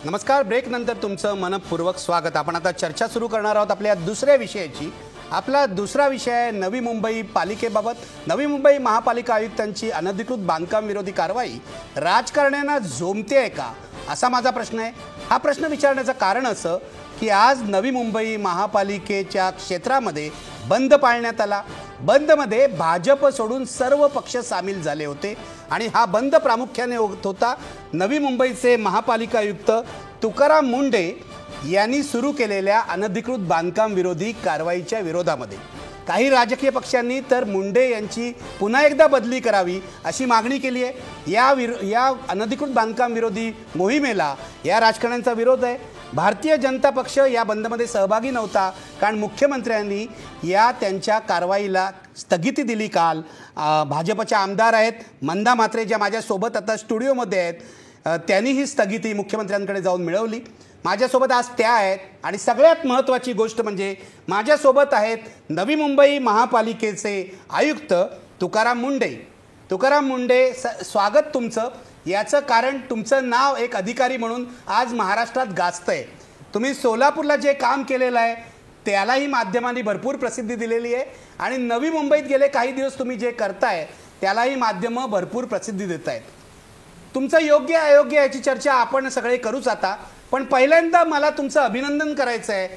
नमस्कार. ब्रेक नंतर तुमचं मनपूर्वक स्वागत. आपण आता चर्चा सुरू करणार आहोत आपल्या दुसऱ्या विषयाची. आपला दुसरा विषय आहे नवी मुंबई पालिकेबाबत. नवी मुंबई महापालिका आयुक्तांची अनधिकृत बांधकाम विरोधी कारवाई राजकारण्यांना झोंबते आहे का, असा माझा प्रश्न आहे. हा प्रश्न विचारण्याचं कारण असं की आज नवी मुंबई महापालिकेच्या क्षेत्रामध्ये बंद पाळण्यात आला. बंदमध्ये भाजप सोडून सर्व पक्ष सामील झाले होते आणि हा बंद प्रामुख्याने होत होता नवी मुंबईचे महापालिका आयुक्त तुकाराम मुंढे यांनी सुरू केलेल्या अनधिकृत बांधकाम विरोधी कारवाईच्या विरोधामध्ये. काही राजकीय पक्षांनी तर मुंढे यांची पुन्हा एकदा बदली करावी अशी मागणी केली आहे. या अनधिकृत बांधकाम विरोधी मोहिमेला या राजकारण्यांचा विरोध आहे. भारतीय जनता पक्ष या बंदमध्ये सहभागी नव्हता कारण मुख्यमंत्र्यांनी त्यांच्या कारवाईला स्थगिती दिली. काल भाजपच्या आमदार आहेत मंदा म्हात्रे, ज्या माझ्यासोबत आता स्टुडिओमध्ये आहेत, त्यांनी ही स्थगिती मुख्यमंत्र्यांकडे जाऊन मिळवली. माझ्यासोबत आज त्या आहेत आणि सगळ्यात महत्त्वाची गोष्ट म्हणजे माझ्यासोबत आहेत नवी मुंबई महापालिकेचे आयुक्त तुकाराम मुंढे. तुकाराम मुंढे, स्वागत तुमचं. याचं कारण तुमचं नाव एक अधिकारी म्हणून आज महाराष्ट्रात गाजतंय. तुम्ही सोलापूरला जे काम केलेलं आहे त्यालाही माध्यमांनी भरपूर प्रसिद्धी दिलेली आहे आणि नवी मुंबईत गेले काही दिवस तुम्ही जे करताय त्यालाही माध्यमं भरपूर प्रसिद्धी देत आहेत. तुमचं योग्य अयोग्य याची चर्चा आपण सगळे करूच आता, पण पहिल्यांदा मला तुमचं अभिनंदन करायचं आहे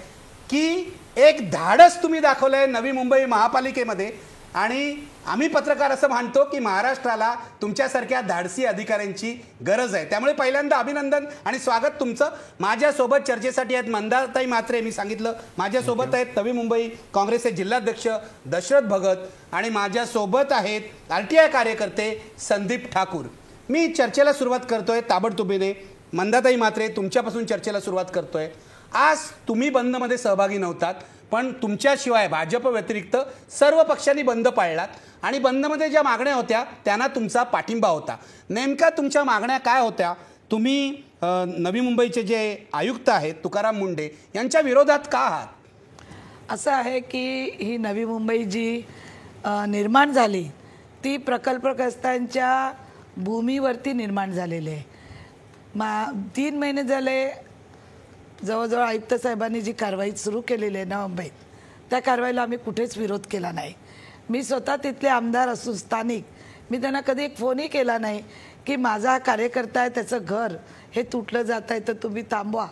की एक धाडस तुम्ही दाखवलं आहे नवी मुंबई महापालिकेमध्ये आणि आम्ही पत्रकार असं मानतो की महाराष्ट्राला तुमच्यासारख्या धाडसी अधिकाऱ्यांची गरज आहे. त्यामुळे पहिल्यांदा अभिनंदन आणि स्वागत तुमचं. माझ्यासोबत चर्चेसाठी आहेत मंदाताई म्हात्रे, मी सांगितलं. माझ्यासोबत आहेत नवी मुंबई काँग्रेसचे जिल्हाध्यक्ष दशरथ भगत आणि माझ्यासोबत आहेत RTI कार्यकर्ते संदीप ठाकूर. मी चर्चेला सुरुवात करतोय ताबडतोबीने. मंदाताई म्हात्रे, तुमच्यापासून चर्चेला सुरुवात करतोय. आज तुम्ही बंदमध्ये सहभागी नव्हतात, पण तुमच्याशिवाय भाजप व्यतिरिक्त सर्व पक्षांनी बंद पाळलात आणि बंदमध्ये ज्या मागण्या होत्या त्यांना तुमचा पाठिंबा होता. नेमका तुमच्या मागण्या काय होत्या? तुम्ही नवी मुंबईचे जे आयुक्त आहेत तुकाराम मुंढे यांच्या विरोधात का आहात? असं आहे की ही नवी मुंबई जी निर्माण झाली ती प्रकल्पग्रस्तांच्या भूमीवरती निर्माण झालेली आहे. 3 महिने झाले जवळजवळ आयुक्त साहेबांनी जी कारवाई सुरू केलेली आहे ना मुंबईत, त्या कारवाईला आम्ही कुठेच विरोध केला नाही. मी स्वतः तिथले आमदार असून स्थानिक, मी त्यांना कधी एक फोनही केला नाही की माझा हा कार्यकर्ता आहे त्याचं घर हे तुटलं जात आहे तर तुम्ही थांबवा.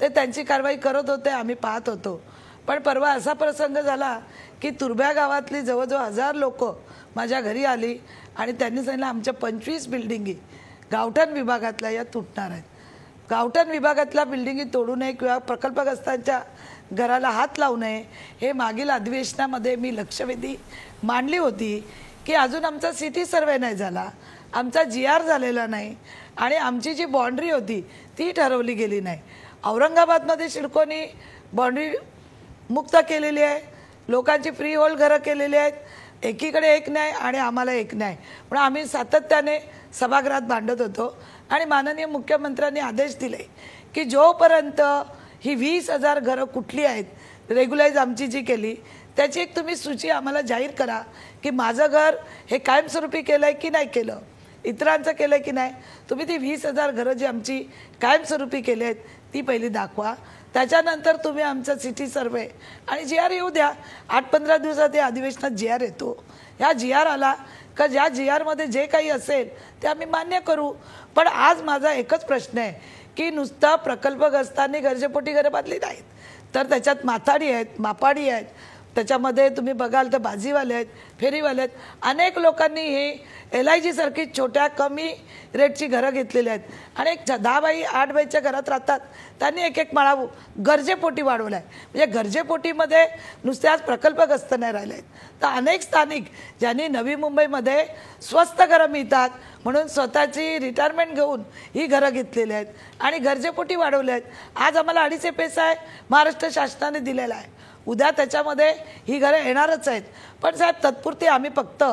ते त्यांची कारवाई करत होते, आम्ही पाहत होतो. पण परवा असा प्रसंग झाला की तुर्भ्या गावातली जवळजवळ 1000 लोक माझ्या घरी आली आणि त्यांनी सांगितलं आमच्या 25 बिल्डिंगी गावठाण विभागातल्या या तुटणार आहेत. गावठाण विभागातल्या बिल्डिंगी तोडू नये किंवा प्रकल्पग्रस्तांच्या घराला हात लावू नये हे मागील अधिवेशनामध्ये मी लक्षवेधी मांडली होती की अजून आमचा सिटी सर्वे नाही झाला, आमचा GR झालेला नाही आणि आमची जी बाँड्री होती ती ठरवली गेली नाही. औरंगाबादमध्ये सिडकोनी बाँड्री मुक्त केलेली आहे, लोकांची फ्री होल्ड घरं केलेली आहेत. एकीकडे एक न्याय आणि आम्हाला एक न्याय, पण आम्ही सातत्याने सभागृहात भांडत होतो आणि माननीय मुख्यमंत्र्यांनी आदेश दिले की जोपर्यंत ही 20,000 घरं कुठली आहेत रेग्युलाइज आमची जी केली त्याची एक तुम्ही सूची आम्हाला जाहीर करा की माझं घर हे कायमस्वरूपी केलं आहे की नाही केलं, इतरांचं केलं आहे की नाही. तुम्ही ती 20,000 घरं जी आमची कायमस्वरूपी केली आहेत ती पहिली दाखवा. त्याच्यानंतर तुम्ही आमचा सिटी सर्वे आणि GR येऊ द्या. 8-15 दिवसात या अधिवेशनात GR येतो. ह्या GR आला का ज्या GRमध्ये जे काही असेल ते आम्ही मान्य करू. पण आज माझा एकच प्रश्न आहे की नुसता प्रकल्पग्रस्तांनी गरजेपोटी घरं बांधली नाहीत, तर त्याच्यात माथाडी आहेत, मापाडी आहेत, त्याच्यामध्ये तुम्ही बघाल तर बाजीवाले आहेत, फेरीवाले आहेत. अनेक लोकांनी हे LIG सारखी छोट्या कमी रेटची घरं घेतलेली आहेत आणि एक 10 बाय 8 बायच्या घरात राहतात, त्यांनी एक माळा गरजेपोटी वाढवला आहे. म्हणजे गरजेपोटीमध्ये नुसते आज प्रकल्पग्रस्त नाही राहिले आहेत, तर अनेक स्थानिक ज्यांनी नवी मुंबईमध्ये स्वस्त घरं मिळतात म्हणून स्वतःची रिटायरमेंट घेऊन ही घरं घेतलेली आहेत आणि गरजेपोटी वाढवले आहेत. आज आम्हाला 2.5 पैसा महाराष्ट्र शासनाने दिलेला आहे, उद्या त्याच्यामध्ये ही घरं येणारच आहेत. पण साहेब तात्पुरती आम्ही फक्त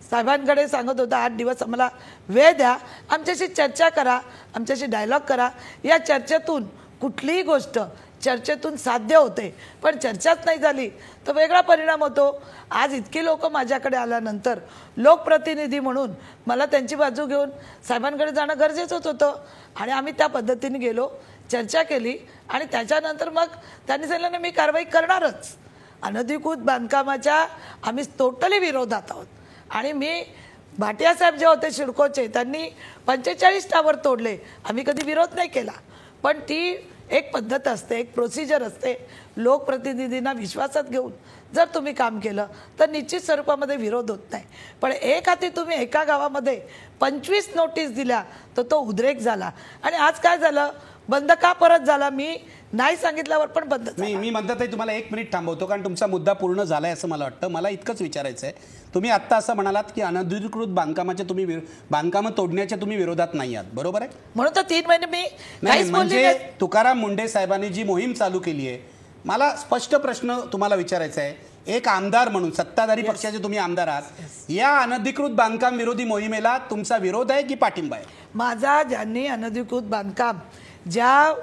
साहेबांकडे सांगत होता 8 दिवस आम्हाला वेळ द्या, आमच्याशी चर्चा करा, आमच्याशी डायलॉग करा. या चर्चेतून कुठलीही गोष्ट चर्चेतून साध्य होते, पण चर्चाच नाही झाली तर वेगळा परिणाम होतो. आज इतकी लोक माझ्याकडे आल्यानंतर लोकप्रतिनिधी म्हणून मला त्यांची बाजू घेऊन साहेबांकडे जाणं गरजेचंच होतं आणि आम्ही त्या पद्धतीने गेलो. चर्चा केली आणि त्याच्यानंतर मग त्यांनी सांगितलं ना मी कारवाई करणारच. अनधिकृत बांधकामाच्या आम्ही टोटली विरोधात आहोत. आणि मी भाटिया साहेब जे होते सिडकोचे त्यांनी 45 टावर तोडले, आम्ही कधी विरोध नाही केला. पण ती एक पद्धत असते, एक प्रोसिजर असते. लोकप्रतिनिधींना विश्वासात घेऊन जर तुम्ही काम केलं तर निश्चित स्वरूपामध्ये विरोध होत नाही. पण एक हाती तुम्ही एका गावामध्ये 25 नोटीस दिल्या तर तो उद्रेक झाला. आणि आज काय झालं, बंद का परत झाला, मी नाही सांगितल्यावर पण बंद झाला. मी म्हणतात तुम्हाला 1 मिनिट थांबवतो कारण तुमचा मुद्दा पूर्ण झालाय असं मला वाटतं. मला इतकंच विचारायचं आहे, तुम्ही आत्ता असं म्हणालात की अनधिकृत बांधकामाच्या तुम्ही बांधकामं तोडण्याच्या तुम्ही विरोधात नाही आहात, बरोबर आहे? म्हणून तर 3 महिने मी नाही म्हणजे तुकाराम मुंढे साहेबांनी जी मोहीम चालू केली आहे, मला स्पष्ट प्रश्न तुम्हाला विचारायचा आहे, एक आमदार म्हणून सत्ताधारी पक्षाचे तुम्ही आमदार आहात, या अनधिकृत बांधकाम विरोधी मोहिमेला तुमचा विरोध आहे की पाठिंबा आहे? माझा ज्यांनी अनधिकृत बांधकाम ज्या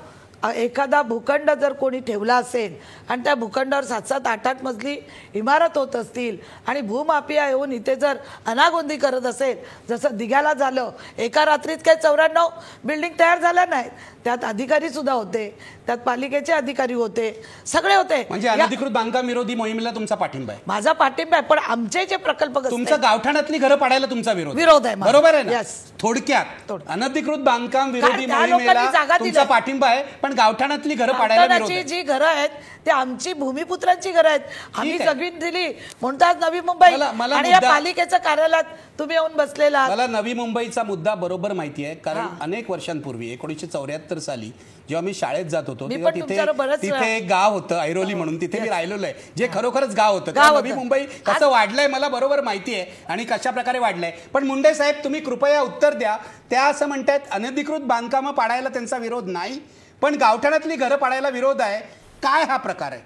एखादा भूखंड जर कोणी ठेवला असेल आणि त्या भूखंडावर 7-7, 8-8 मजली इमारत होत असतील आणि भूमाफिया येऊन इथे जर अनागोंदी करत असेल, जसं दिघ्याला झालं, एका रात्रीत काही 94 बिल्डिंग तयार झाल्या नाहीत, त्यात अधिकारी सुद्धा होते, त्यात पालिकेचे अधिकारी होते, सगळे होते. म्हणजे अनधिकृत बांधकाम विरोधी मोहिमेला तुमचा पाठिंबा आहे? माझा पाठिंबा आहे, पण आमचे जे प्रकल्प तुमचं गावठाणातली घरं पाडायला तुमचा विरोध आहे, बरोबर आहे ना? थोडक्यात अनधिकृत बांधकाम विरोधी मोहिमेला तुमचा पाठिंबा आहे, पण गावठाणातली घरं पाडायला विरोध आहे. जी घरं आहेत ते आमची भूमिपुत्रांची घरं आहेत, आम्ही जगीन दिली म्हणतात नवी मुंबई. आणि या पालिकेच्या कार्यालयात तुम्ही येऊन बसलेला. मला नवी मुंबईचा मुद्दा बरोबर माहिती आहे, कारण अनेक वर्षांपूर्वी 1974 साली जेव्हा मी शाळेत जात होतो तेव्हा तिथे एक गाव होतं ऐरोली म्हणून, तिथे मी राहिलेलो आहे, जे खरोखरच गाव होतं. नवी मुंबई कसं वाढलंय मला बरोबर माहिती आहे आणि कशा प्रकारे वाढलंय. पण मुंडे साहेब तुम्ही कृपया उत्तर द्या. त्या असं म्हणतात अनधिकृत बांधकामं पाडायला त्यांचा विरोध नाही, पण गावठाणातली घरं पाडायला विरोध आहे. काय हा प्रकार आहे?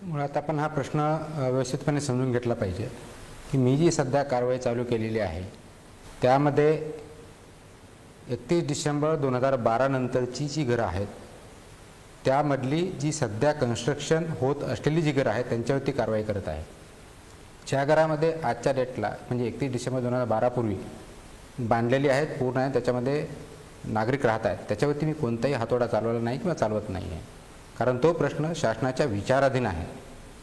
मुळात आपण हा प्रश्न व्यवस्थितपणे समजून घेतला पाहिजे की मी जी सध्या कारवाई चालू केलेली आहे त्यामध्ये 31 डिसेंबर 2012 नंतरची जी घरं आहेत त्यामधली जी सध्या कन्स्ट्रक्शन होत असलेली जी घरं आहेत त्यांच्यावरती कारवाई करत आहे. ज्या घरामध्ये आजच्या डेटला म्हणजे 31 डिसेंबर 2012 पूर्वी बांधलेली आहेत, पूर्ण आहे, त्याच्यामध्ये नागरिक राहत आहेत, त्याच्यावरती मी कोणताही हातोडा चालवला नाही किंवा चालवत नाही आहे, कारण तो प्रश्न शासनाच्या विचाराधीन आहे.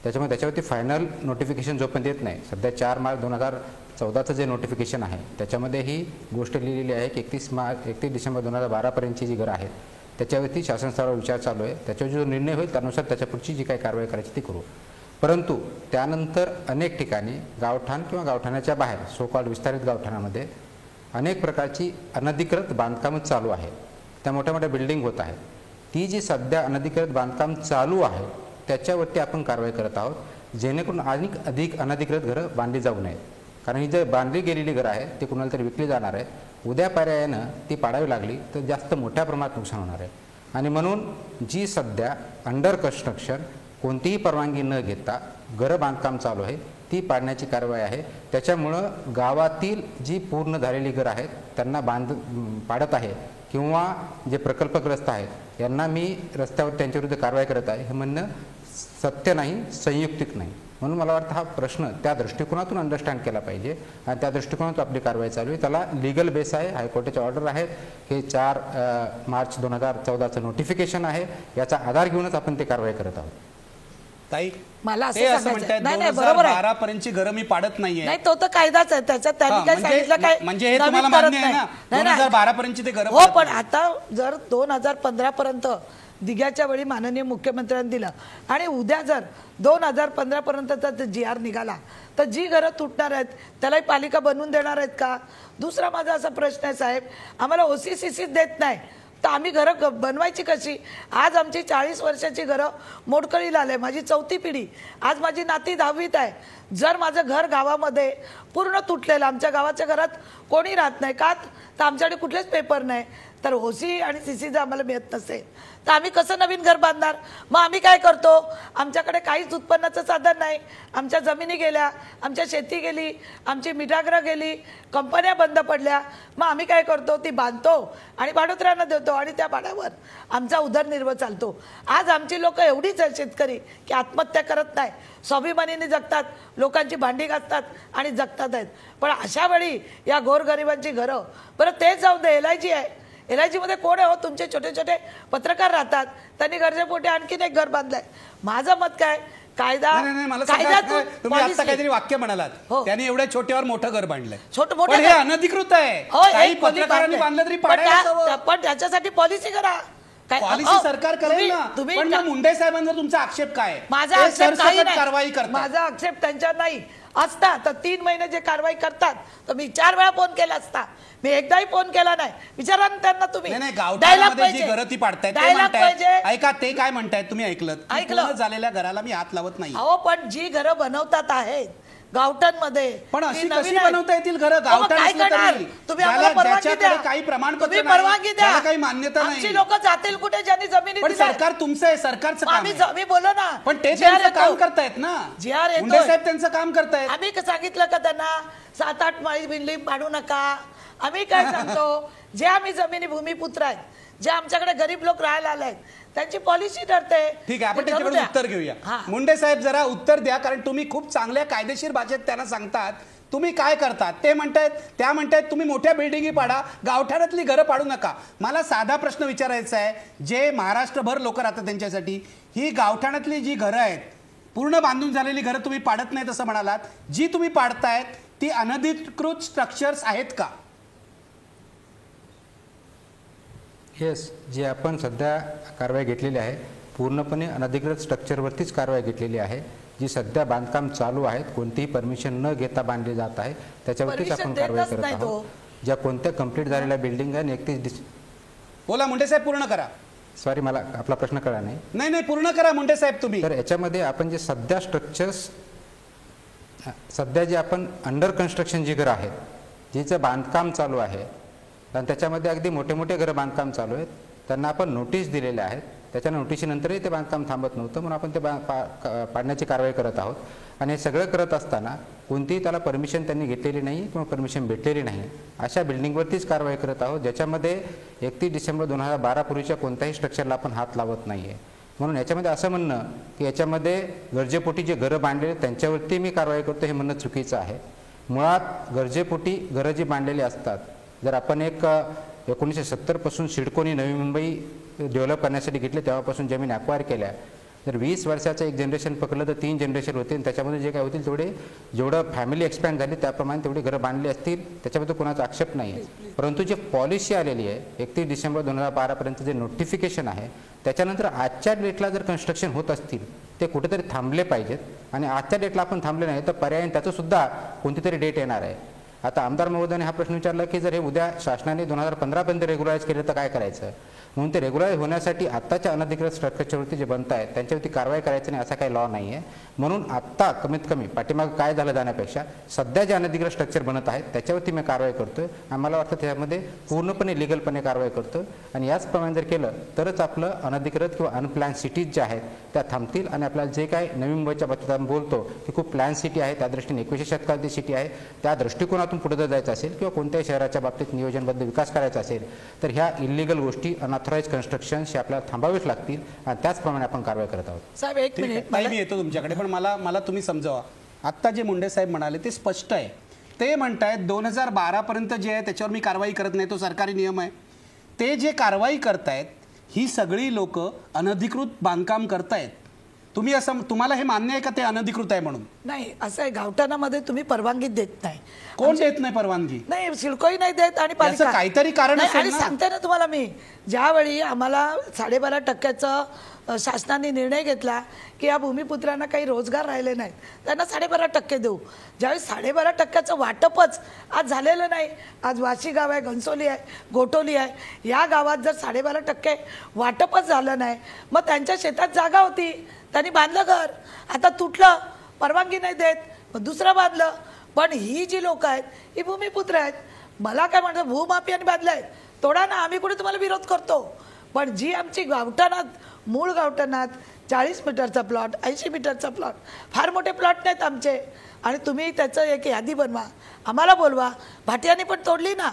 त्याच्यावरती फायनल नोटिफिकेशन जोपर्यंत येत नाही, सध्या 4 मार्च 2014चं जे नोटिफिकेशन आहे त्याच्यामध्ये ही गोष्ट लिहिलेली आहे की 31 डिसेंबर 2012पर्यंतची जी घरं आहेत त्याच्यावरती शासन स्तरावर विचार चालू आहे, त्याच्यावर जो निर्णय होईल त्यानुसार त्याच्या पुढची जी काही कारवाई करायची ती करू. परंतु त्यानंतर अनेक ठिकाणी गावठाण किंवा गावठाणाच्या बाहेर सो कॉल्ड विस्तारित गावठाणामध्ये अनेक प्रकारची अनधिकृत बांधकामं चालू आहे, त्या मोठ्या मोठ्या बिल्डिंग होत आहेत. ती जी सध्या अनधिकृत बांधकाम चालू आहे त्याच्यावरती आपण कारवाई करत आहोत, जेणेकरून अधिक अनधिकृत घरं बांधली जाऊ नयेत. कारण ही जर बांधली गेलेली घरं आहेत ती कुणाला तरी विकली जाणार आहेत, उद्या पर्यायानं ती पाडावी लागली तर जास्त मोठ्या प्रमाणात नुकसान होणार आहे. आणि म्हणून जी सध्या अंडर कन्स्ट्रक्शन कोणतीही परवानगी न घेता घरं बांधकाम चालू आहे ती पाडण्याची कारवाई आहे. त्याच्यामुळं गावातील जी पूर्ण झालेली घरं आहेत त्यांना पाडत आहे किंवा जे प्रकल्पग्रस्त आहेत यांना मी रस्त्यावर त्यांच्याविरुद्ध कारवाई करत आहे हे म्हणणं सत्य नाही, संयुक्तिक नाही. म्हणून मला वाटतं हा प्रश्न त्या दृष्टिकोनातून अंडरस्टँड केला पाहिजे आणि त्या दृष्टिकोनातून आपली कारवाई चालू आहे. त्याला लिगल बेस आहे, हायकोर्टाचे ऑर्डर आहेत, हे 4 मार्च 2014चं नोटिफिकेशन आहे, याचा आधार घेऊनच आपण ते कारवाई करत आहोत. ताई मला असं म्हणतात 2012 पर्यंतची घरं मी पाडत नाहीये. नाही, तो तर कायदाच आहे, त्याच्यात त्यांनी काय सांगितलं काय म्हणजे हे तुम्हाला मान्य आहे ना 2012 पर्यंतची ते घरं? हो, पण आता जर 2015 पर्यंत दिघ्याच्या वेळी माननीय मुख्यमंत्र्यांनी दिलं आणि उद्या जर 2015 पर्यंतचा GR निघाला तर जी घरं तुटणार आहेत त्यालाही पालिका बनवून देणार आहेत का? दुसरा माझा असा प्रश्न आहे साहेब, आम्हाला OCCC देत नाही तर आम्ही घरं बनवायची कशी? आज आमची 40 वर्षाची घरं मोडकळीला आले, माझी 4थी पिढी, आज माझी नाती 10वीत आहे. जर माझं घर गावामध्ये पूर्ण तुटलेलं, आमच्या गावाच्या घरात कोणी राहत नाही का तर आमच्याकडे कुठलेच पेपर नाही, तर ओसी आणि सीसी जर आम्हाला मिळत नसेल तर आम्ही कसं नवीन घर बांधणार? मग आम्ही काय करतो, आमच्याकडे काहीच उत्पन्नाचं साधन नाही, आमच्या जमिनी गेल्या, आमच्या शेती गेली, आमची मिठागरं गेली, कंपन्या बंद पडल्या, मग आम्ही काय करतो, ती बांधतो आणि भाडोत्र्यांना देतो आणि त्या भाड्यावर आमचा उदरनिर्वाह चालतो. आज आमची लोक एवढीच आहेत शेतकरी की आत्महत्या करत नाही, स्वाभिमानीने जगतात, लोकांची भांडी घासतात आणि जगतात आहेत. पण अशा वेळी या गोरगरिबांची घरं, बरं ते जाऊ दे, LIG आहे, LIG मध्ये कोण आहे हो? तुमचे छोटे छोटे पत्रकार राहतात, त्यांनी गरजेपोटी आणखीन एक घर बांधलंय. माझं मत काय, कायदा मला तुम्ही आता काहीतरी वाक्य म्हणालात, त्यांनी एवढ्या छोट्यावर मोठं घर बांधलंय. छोटं पण हे अनधिकृत आहे, काही पत्रकारांनी बांधलं तरी पण त्याच्यासाठी पॉलिसी करा. पॉलिसी सरकार करेल ना. पण मग मुंडे साहेबांवर तुमचा आक्षेप काय? माझा आक्षेप काही कारवाई नाही, माझा आक्षेप त्यांच्यावर नाही असता तर 3 महिने जे कारवाई करतात तर मी 4 वेळा फोन केला असता, मी एकदाही फोन केला नाही. विचारा ना त्यांना तुम्ही. गावठाणामध्ये जी घरं ती पाडतायत, ऐका ते काय म्हणतायत, तुम्ही ऐकलं झालेल्या घराला मी हात लावत नाही. अहो पण जी घरं बनवतात आहेत गावठाणमध्ये, पण अशी कशी बनवता येतील घरं? गावठाण तुम्ही आम्हाला परवानगी द्या, काही प्रमाणपत्र परवानगी द्या, काही मान्यता नाही. आमची लोक जातील कुठे ज्यांनी जमिनी पण सरकार तुमचं आहे, सरकारचं काम आहे. आम्ही बोलो ना, पण ते त्यांचं काम करतायत ना, मुंडे साहेब त्यांचं काम करतायत. आम्ही सांगितलं का त्यांना 7-8 माळी बिल्डिंग पाडू नका? आम्ही काय सांगतो, जे आम्ही जमिनी भूमिपुत्र आहेत, जे आमच्याकडे गरीब लोक राहायला आले आहेत, त्यांची पॉलिसी ठरते. ठीक आहे, आपण त्याच्याकडून उत्तर घेऊया. मुंडे साहेब जरा उत्तर द्या, कारण तुम्ही खूप चांगल्या कायदेशीर भाषेत त्यांना सांगतात तुम्ही काय करतात. ते म्हणतायत, त्या म्हणतायत तुम्ही मोठ्या बिल्डिंगी पाडा, गावठाणातली घरं पाडू नका. मला साधा प्रश्न विचारायचा आहे, जे महाराष्ट्रभर लोक राहतात त्यांच्यासाठी, ही गावठाणातली जी घरं आहेत, पूर्ण बांधून झालेली घरं तुम्ही पाडत नाहीत असं म्हणालात, जी तुम्ही पाडतायत ती अनधिकृत स्ट्रक्चर्स आहेत का? येस, जी आपण सध्या कारवाई घेतलेली आहे पूर्णपणे अनधिकृत स्ट्रक्चरवरतीच कारवाई घेतलेली आहे. जी सध्या बांधकाम चालू आहेत, कोणतीही परमिशन न घेता बांधली जात आहे, त्याच्यावरतीच आपण कारवाई करत आहोत. ज्या कोणत्या कंप्लीट झालेल्या बिल्डिंग आहे 31 बोला मुंडे साहेब, पूर्ण करा. सॉरी, मला आपला प्रश्न कळला नाही. नाही पूर्ण करा मुंडे साहेब तुम्ही. तर याच्यामध्ये आपण जे सध्या स्ट्रक्चर्स, सध्या जे आपण अंडर कन्स्ट्रक्शन जी घरं आहेत, जिचं बांधकाम चालू आहे आणि त्याच्यामध्ये अगदी मोठे मोठे घरं बांधकाम चालू आहेत, त्यांना आपण नोटीस दिलेल्या आहेत. त्याच्या नोटिशीनंतरही ते बांधकाम थांबत नव्हतं, म्हणून आपण ते पाडण्याची कारवाई करत आहोत. आणि हे सगळं करत असताना कोणतीही त्याला परमिशन त्यांनी घेतलेली नाही किंवा परमिशन भेटलेली नाही, अशा बिल्डिंगवरतीच कारवाई करत आहोत, ज्याच्यामध्ये 31 डिसेंबर 2012 पूर्वीच्या कोणत्याही स्ट्रक्चरला आपण हात लावत नाही आहे. म्हणून याच्यामध्ये असं म्हणणं की याच्यामध्ये गरजेपोटी जे घरं बांधलेले त्यांच्यावरती मी कारवाई करतो, हे म्हणणं चुकीचं आहे. मुळात गरजेपोटी घरं जी बांधलेली असतात, जर आपण 1970 पासून सिडकोनी नवी मुंबई डेव्हलप करण्यासाठी घेतले, तेव्हापासून जमीन अक्वायर केल्या, जर 20 वर्षाचं एक जनरेशन पकडलं तर 3 जनरेशन होतील. त्याच्यामध्ये जे काय होतील तेवढे, जेवढं फॅमिली एक्सपॅन्ड झाली त्याप्रमाणे तेवढी घरं बांधली असतील, त्याच्यामध्ये कोणाचा आक्षेप नाही आहे. परंतु जे पॉलिसी आलेली आहे 31 डिसेंबर 2012 पर्यंत जे नोटिफिकेशन आहे, त्याच्यानंतर आजच्या डेटला जर कन्स्ट्रक्शन होत असतील ते कुठेतरी थांबले पाहिजेत. आणि आजच्या डेटला आपण थांबले नाही तर पर्यायी त्याचं सुद्धा कोणतीतरी डेट येणार आहे. आता आमदार महोदयाने हा प्रश्न विचारला की जर हे उद्या शासनाने 2015 पर्यंत रेग्युलाइज केलं तर काय करायचं, म्हणून ते रेग्युलाइज होण्यासाठी आत्ताच्या अनधिकृत स्ट्रक्चरवरती जे बनत आहेत त्यांच्यावरती कारवाई करायची नाही, असा काही लॉ नाही आहे. म्हणून आत्ता कमीत कमी पाठीमागं काय झालं जाण्यापेक्षा सध्या जे अनधिकृत स्ट्रक्चर बनत आहेत त्याच्यावरती मी कारवाई करतोय आणि मला वाटतं त्यामध्ये पूर्णपणे लिगलपणे कारवाई करतो. आणि याचप्रमाणे जर केलं तरच आपलं अनधिकृत किंवा अनप्लॅन सिटीज ज्या आहेत त्या थांबतील. आणि आपल्याला जे काय नवी मुंबईच्या बाबतीत आपण बोलतो की खूप प्लॅन सिटी आहे, त्या दृष्टीने 21व्या शतकातली सिटी आहे, त्या दृष्टिकोनातून पुढे जर जायचं असेल किंवा कोणत्याही शहराच्या बाबतीत नियोजनबद्ध विकास करायचा असेल तर ह्या इलिगल गोष्टी, अनऑथराइज कन्स्ट्रक्शन्स हे आपल्याला थांबावेच लागतील आणि त्याचप्रमाणे आपण कारवाई करत आहोत. साहेब एक मिनिट, मी येतो तुमच्याकडे, पण मला तुम्ही समजावा. आत्ता जे मुंडे साहेब म्हणाले ते स्पष्ट आहे. ते म्हणतायत 2012 पर्यंत जे आहे त्याच्यावर मी कारवाई करत नाही, तो सरकारी नियम आहे. ते जे कारवाई करतायत ही सगळी लोक अनधिकृत बांधकाम करतायत. तुम्ही असं, तुम्हाला हे मान्य आहे का ते अनधिकृत आहे म्हणून? नाही, असं आहे, गावठाणामध्ये तुम्ही परवानगी देत नाही. कोण देत नाही परवानगी? नाही, सिडकोही नाही देत आणि पालिका काहीतरी कारण असेल आणि ना. सांगते ना तुम्हाला मी, ज्यावेळी आम्हाला 12.5% शासनाने निर्णय घेतला की या भूमिपुत्रांना काही रोजगार राहिले नाहीत, त्यांना 12.5% देऊ. ज्यावेळी 12.5%चं वाटपच आज झालेलं नाही, आज वाशी गाव आहे, घनसोली आहे, गोटोली आहे, या गावात जर 12.5% वाटपच झालं नाही, मग त्यांच्या शेतात जागा होती, त्यांनी बांधलं घर, आता तुटलं, परवानगी नाही देत, मग दुसरं बांधलं. पण ही जी लोक आहेत ही भूमिपुत्र आहेत. मला काय म्हणतात, भूमाफियांनी बांधलं आहे, तोडा ना, आम्ही कुठे तुम्हाला विरोध करतो. पण जी आमची गावठाणात मूळ गावठाणात 40 मीटरचा प्लॉट 80 मीटरचा प्लॉट फार मोठे प्लॉट नाहीत आमचे, आणि तुम्ही त्याचं एक यादी बनवा, आम्हाला बोलवा. भाटियांनी पण तोडली ना,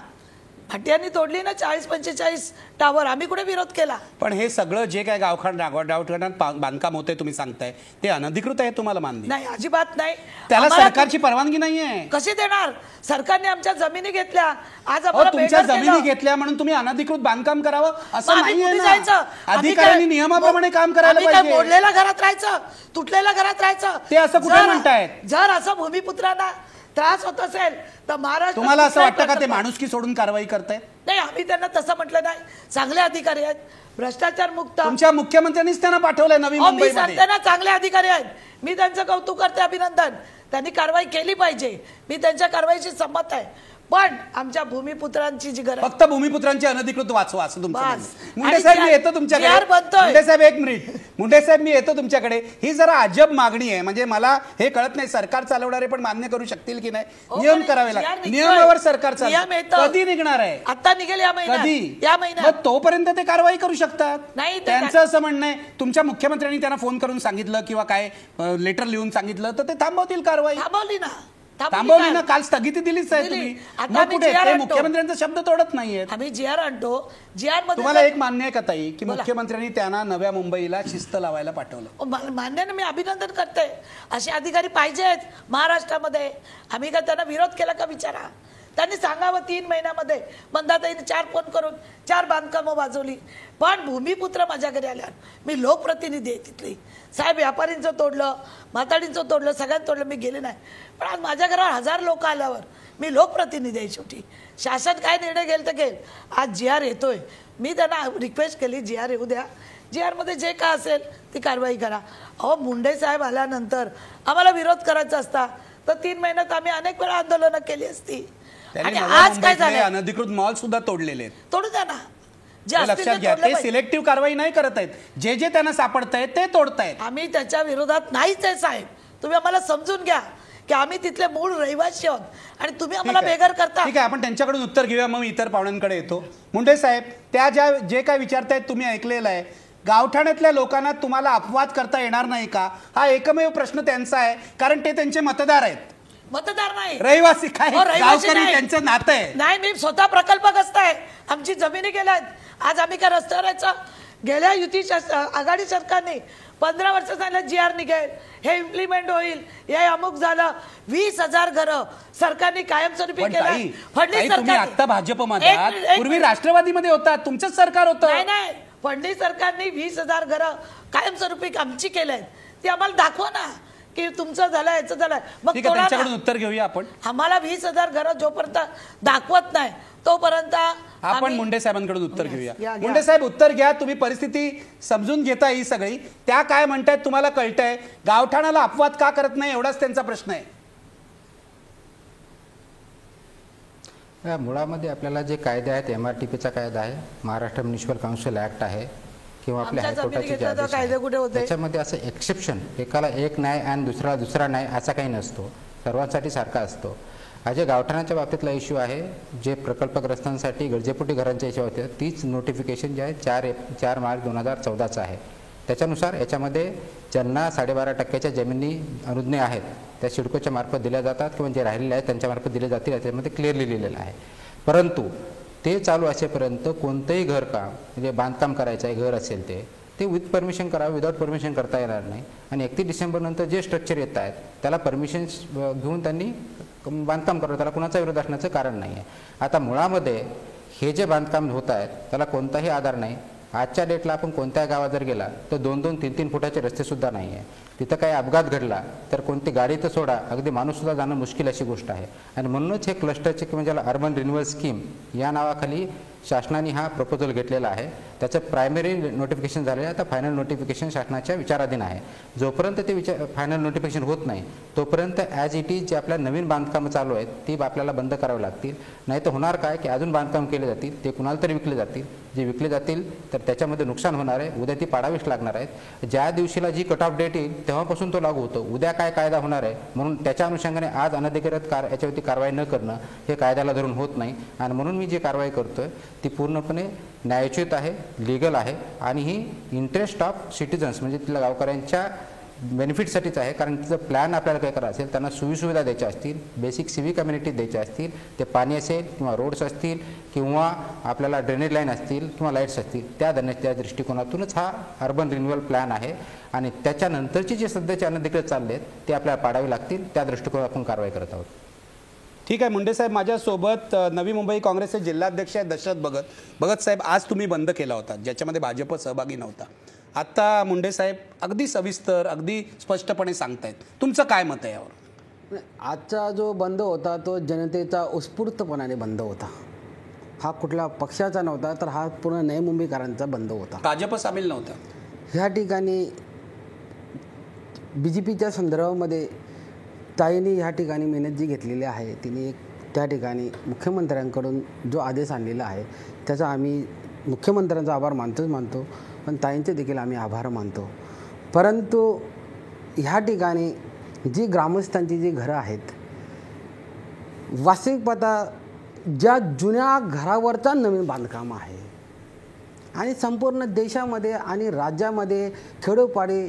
भाटियांनी तोडली ना 40-45 टावर, आम्ही कुठे विरोध केला. पण हे सगळं जे काय गावठाणात बांधकाम होतंय तुम्ही सांगताय ते अनधिकृत आहे, तुम्हाला मान्य नाही, अजिबात नाही. त्याला आम्हाला सरकारची परवानगी नाहीये. कशी देणार? सरकारने आमच्या जमिनी घेतल्या, आज अहो, आम्हाला तुमच्या बेघर केलं. जमिनी घेतल्या म्हणून तुम्ही अनधिकृत बांधकाम करावं असं मग आम्ही नाहीये कुठे ना. जायचं? आम्ही अधिकाऱ्यांनी काय- नियमाप्रमाणे काम करायला आम्ही काय पाहिजे. मोडलेल्या घरात राहायचं, तुटलेल्या घरात राहायचं? ते असं कुठे जर- म्हणतायत? जर असं भूमिपुत्रांना त्रास होत असेल तर महाराष्ट्र तुम्हाला असं वाटतं का ते कुठलाही माणुसकी सोडून कारवाई करतायत? नाही, आम्ही त्यांना तसं म्हटलं नाही. चांगले अधिकारी आहेत, भ्रष्टाचार मुक्त. तुमच्या मुख्यमंत्र्यांनीच त्यांना पाठवलंय नवी अहो, मी मुंबईमध्ये. सांगते ना, चांगले अधिकारी आहेत. मी त्यांचं कौतुक करते, अभिनंदन. त्यांनी कारवाई केली पाहिजे, मी त्यांच्या कारवाईशी संमत आहे. पण आमच्या भूमिपुत्रांची जी गरज, फक्त भूमिपुत्रांची अनधिकृत वाचवा असं तुमचं बस. म्हणणं आहे. मुंडे आणि साहेब मी जी येतो आर तुमच्याकडे. बनतोय. मुंडे साहेब एक मिनिट. मुंडे साहेब मी येतो तुमच्याकडे. ही जरा अजब मागणी आहे, म्हणजे मला हे कळत नाही सरकार चालवणारे पण मान्य करू शकतील की नाही. हो, नियम पण करावे जी आर लागतात, निघतोय. नियमावर सरकार नियम चालतं. येतं. कधी निघणार आहे? आता निघेल या महिन्यात. कधी? या महिन्यात. मग तोपर्यंत ते कारवाई करू शकतात. नाही, ते त्यांचं असं म्हणणं आहे तुमच्या मुख्यमंत्र्यांनी त्यांना फोन करून सांगितलं किंवा काय लेटर लिहून सांगितलं तर ते थांबवतील कारवाई. थांबवली ना, थांबवली ना, काल स्थगिती दिलीच आहे दिली. तुम्ही. आता मग आम्ही कुठे GR ते आणतो. मुख्यमंत्र्यांचा शब्द तोडत नाहीये. आम्ही जी आर आणतो. जी आर मध्ये तुम्हाला एक मान्य आहे का ताई की बोला. मुख्यमंत्र्यांनी त्यांना नव्या मुंबईला शिस्त लावायला पाठवलं? मान्य ना, मी अभिनंदन करते. असे अधिकारी पाहिजेत महाराष्ट्रामध्ये. आम्ही का त्यांना विरोध केला का विचारा. त्यांनी सांगावं 3 महिन्यामध्ये. मंदाताईने 4 फोन करून 4 बांधकामं वाजवली. पण भूमिपुत्र माझ्या घरी आल्यावर मी लोकप्रतिनिधी आहे तिथली. साहेब व्यापारींचं तोडलं, म्हाताडींचं तोडलं, सगळ्यांचं तोडलं, मी गेले नाही. पण आज माझ्या घरावर 1000 लोक आल्यावर मी लोकप्रतिनिधी आहे शेवटी. शासन काय निर्णय घेईल तर घेईल. आज जी आर येतोय, मी त्यांना रिक्वेस्ट केली जी आर येऊ द्या, जी आरमध्ये जे काय असेल ती कारवाई करा. अहो, मुंडे साहेब आल्यानंतर आम्हाला विरोध करायचा असता तर 3 महिन्यात आम्ही अनेक वेळा आंदोलनं केली असती. आणि आज काय झालं? अनधिकृत मॉल सुद्धा तोडलेले आहेत. तोडू द्या ना, जे हे असतील लक्षात ते घ्या. तोडलं ते पाहिजे. सिलेक्टिव्ह कारवाई नाही करत आहेत. जे जे त्यांना सापडतंय ते तोडतायत. आम्ही त्याच्या विरोधात नाहीच आहे साहेब. तुम्ही आम्हाला समजून घ्या की आम्ही तिथले मूळ रहिवासी आहोत आणि तुम्ही आम्हाला ठीक आहे. बेघर करता. ठीक आहे, आपण त्यांच्याकडून उत्तर घेऊया, मग इतर पाहुण्यांकडे येतो. मुंडे साहेब, त्या जे काय विचारतायत तुम्ही ऐकलेलं आहे. गावठाणातल्या लोकांना तुम्हाला अपवाद करता येणार नाही का, हा एकमेव प्रश्न त्यांचा आहे. कारण ते त्यांचे मतदार आहेत, मतदार नाही, रहिवासी. काय हो, रहिवासी गावकरी, नाही. त्यांचं नातं आहे. नाही, मी स्वतः प्रकल्पग्रस्त आहे. आमची जमिनी गेल्यात. आज आम्ही काय रस्त्यावर यायचं? गेल्या युती आघाडी सरकारने 15 वर्ष झालं जी आर निघेल, हे इम्प्लिमेंट होईल, हे अमुक झालं. 20,000 घरं सरकारने कायमस्वरूपी पण केलं. ताई, फडणवीस तुम्ही सरकारने आता भाजपमध्ये एक आहात, मिनिट, एक पूर्वी मिनिट. राष्ट्रवादीमध्ये होता, तुमचंच सरकार होतं. नाही नाही, फडणवीस सरकारने 20,000 घरं कायमस्वरूपी आमची केलेत. ती आम्हाला दाखवा ना की तुमचं झालं, याचं झालं. मग ठीक आहे, तोडा ना. त्यांच्याकडून उत्तर घेऊया आपण. आम्हाला 20,000 घरं जोपर्यंत दाखवत नाही तोपर्यंत आपण आम्ही- मुंडे साहेबांकडून उत्तर घेऊया. घ्या. मुंडे साहेब, उत्तर घ्या. तुम्ही परिस्थिती समजून घेता ही सगळी. त्या काय म्हणतायत तुम्हाला कळतंय. गावठाणाला अपवाद का करत नाही एवढाच त्यांचा प्रश्न आहे. या मुळामध्ये आपल्याला जे कायदे आहेत, MRTPचा कायदा आहे, महाराष्ट्र म्युनिसिपल काउन्सिल ॲक्ट आहे किंवा आपल्या आमच्या जमिनी हायकोर्टाचे जे घेतल्या तर आदेश कायदे कुठे आहेत, होते? त्याच्यामध्ये असं एक्सेप्शन, एकाला एक न्याय आणि दुसरा दुसरा न्याय असा काही नसतो, सर्वांसाठी सारखा असतो. हा जे गावठाणाच्या बाबतीतला इश्यू आहे, जे प्रकल्पग्रस्तांसाठी गरजेपोटी घरांच्या इश्यू होते, तीच नोटिफिकेशन जे आहे 4 मार्च 2014चं आहे. त्याच्यानुसार याच्यामध्ये ज्यांना 12.5% जमिनी अनुज्ञे आहेत त्या सिडकोच्या मार्फत दिल्या जातात किंवा जे राहिलेले आहेत त्यांच्यामार्फत दिले जातील, याच्यामध्ये क्लिअरली लिहिलेलं आहे. परंतु ते चालू असेपर्यंत कोणतंही घरकाम, म्हणजे बांधकाम करायचं आहे, घर असेल ते विथ परमिशन करावं, विदाऊट परमिशन करता येणार नाही. आणि 31 डिसेंबरनंतर जे स्ट्रक्चर येत आहेत त्याला परमिशन घेऊन त्यांनी बांधकाम करावं, त्याला कुणाचा विरोध असण्याचं कारण नाही आहे. आता मुळामध्ये हे जे बांधकाम होत आहेत त्याला कोणताही आधार नाही. आजच्या डेटला आपण कोणत्या गावात जर गेला तर 2-2, 3-3 फुटाचे रस्तेसुद्धा नाही आहे. तिथं काही अपघात घडला तर कोणती गाडी तर सोडा, अगदी माणूससुद्धा जाणं मुश्किल अशी गोष्ट आहे. आणि म्हणूनच हे क्लस्टरचे किंवा ज्याला अर्बन रिन्युअल स्कीम या नावाखाली शासनाने हा प्रपोजल घेतलेला आहे. त्याचं प्रायमरी नोटिफिकेशन झालेलं आहे. आता फायनल नोटिफिकेशन शासनाच्या विचाराधीन आहे. जोपर्यंत ते फायनल नोटिफिकेशन होत नाही तोपर्यंत ॲज इट इज जे आपल्या नवीन बांधकामं चालू आहेत ती आपल्याला बंद करावी लागतील. नाही तर होणार काय की अजून बांधकाम केले जातील, ते कुणाला तरी विकले जातील. जे विकले जातील तर त्याच्यामध्ये नुकसान होणार आहे. उद्या ती पाडावीच लागणार आहेत. ज्या दिवशीला जी कट ऑफ डेट येईल तेव्हापासून तो लागू होतो. उद्या काय कायदा होणार आहे, म्हणून त्याच्या अनुषंगाने आज अनधिकृत याच्यावरती कारवाई न करणं हे कायद्याला धरून होत नाही. आणि म्हणून मी जी कारवाई करतोय ती पूर्णपणे न्यायोचित आहे, लिगल आहे आणि ही इंटरेस्ट ऑफ सिटीजन्स म्हणजे तिथल्या गावकऱ्यांच्या बेनिफिटसाठीच आहे. कारण तिचं प्लॅन आपल्याला काय करायचं असेल, त्यांना सोयीसुविधा द्यायच्या असतील, बेसिक सिव्हिक कम्युनिटी द्यायच्या असतील, ते पाणी असेल किंवा रोड्स असतील किंवा आपल्याला ड्रेनेज लाईन असतील किंवा लाईट्स असतील, त्या देण्याच्या दृष्टिकोनातूनच हा अर्बन रिन्युअल प्लॅन आहे. आणि त्याच्यानंतरची जे सध्याचे अनधिकृत चालले आहेत ते आपल्याला पाडावे लागतील. त्या दृष्टिकोनातून कारवाई करत आहोत. ठीक आहे. मुंडे साहेब, माझ्यासोबत नवी मुंबई काँग्रेसचे जिल्हाध्यक्ष आहेत दशरथ भगत. भगत साहेब, आज तुम्ही बंद केला होता ज्याच्यामध्ये भाजप सहभागी नव्हता. आत्ता मुंडे साहेब अगदी सविस्तर, अगदी स्पष्टपणे सांगतायत. तुमचं काय मत आहे यावर? आजचा जो बंद होता तो जनतेचा उत्स्फूर्तपणाने बंद होता. हा कुठला पक्षाचा नव्हता, तर हा पूर्ण नवी मुंबईकरांचा बंद होता. भाजप सामील नव्हता. ह्या ठिकाणी BJPच्या संदर्भामध्ये ताईंनी ह्या ठिकाणी मेहनत जी घेतलेली आहे, तिने त्या ठिकाणी मुख्यमंत्र्यांकडून जो आदेश आणलेला आहे त्याचा आम्ही मुख्यमंत्र्यांचा आभार मानतो, पण ताईंचे देखील आम्ही आभार मानतो. परंतु ह्या ठिकाणी जी ग्रामस्थांची जी घरं आहेत, वास्तविक पाहता ज्या जुन्या घरावरचा नवीन बांधकाम आहे आणि संपूर्ण देशामध्ये आणि राज्यामध्ये खेडोपाडी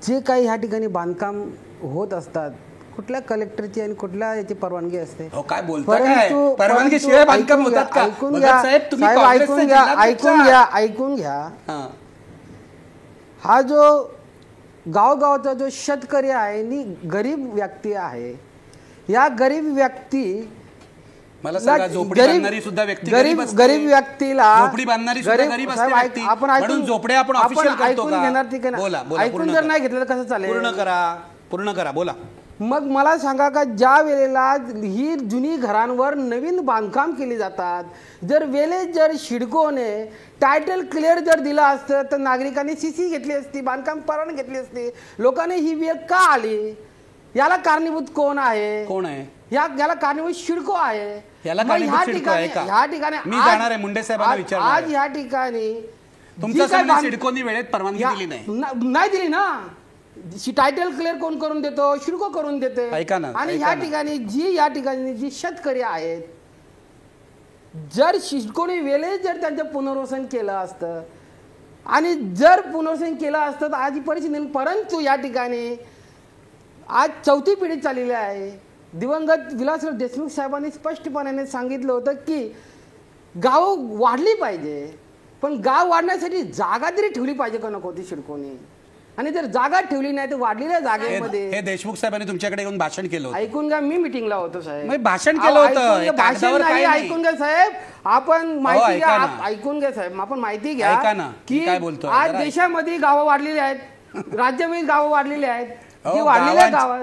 जे काही ह्या ठिकाणी बांधकाम होत असतात, कुठल्या कलेक्टरची आणि कुठल्या याची परवानगी असते? काय बोलता काय? परवानगीशिवाय बांधकाम होतात का? ऐकून घ्या ऐकून घ्या. हा जो गावगावचा जो शेतकरी आहे आणि गरीब व्यक्ती आहे, या गरीब व्यक्ती मला सांगा, झोपडी बांधणारी सुद्धा व्यक्ती गरीब व्यक्तीला झोपडी बांधणारी सुद्धा गरीब असते व्यक्ती. आपण म्हणून झोपड्या आपण ऑफिशियल करतो का? ऐकून जर नाही घेतलं तर कसं चालेल? पूर्ण करा, बोला. मग मला सांगा का ज्या वेळेला ही जुनी घरांवर नवीन बांधकाम केली जातात, जर शिडकोने टायटल क्लिअर जर दिलं असतं तर नागरिकांनी CC घेतली असती, बांधकाम परवानगी घेतली असती. लोकांनी ही वेळ का आली? याला कारणीभूत कोण आहे? याला कारणीभूत शिडको आहे. ह्या ठिकाणी मी जाणार आहे मुंडे साहेबांना विचारणार. आज ह्या ठिकाणी तुमच्या सिडकोनी वेळेत परवानगी दिली नाही दिली ना. टायटल क्लिअर कोण करून देतो? शिडको करून देते. आणि ह्या ठिकाणी जी शेतकरी आहेत, जर शिडकोने वेळेत जर त्यांचं पुनर्वसन केलं असतं आणि जर पुनर्वसन केलं असतं तर आज ही परिस्थिती नाही. परंतु या ठिकाणी आज चौथी पिढी चाललेली आहे. दिवंगत विलासराव देशमुख साहेबांनी स्पष्टपणे सांगितलं होतं की गाव वाढली पाहिजे, पण गाव वाढण्यासाठी जागा तरी ठेवली पाहिजे का नको ती शिडकोनी. आणि जर जागा ठेवली नाही तर वाढलेल्या जागेमध्ये हे देशमुख साहेबांनी तुमच्याकडे येऊन भाषण केलं होतं. ऐकून घ्या, मी मिटिंगला होतो साहेब. भाषण केलं होतं. ऐकून घ्या साहेब, आपण माहिती घ्या. ऐकून घ्या साहेब, आपण माहिती घ्या की आज देशामध्ये गावं वाढलेली आहेत, राज्यामध्ये गावं वाढलेली आहेत.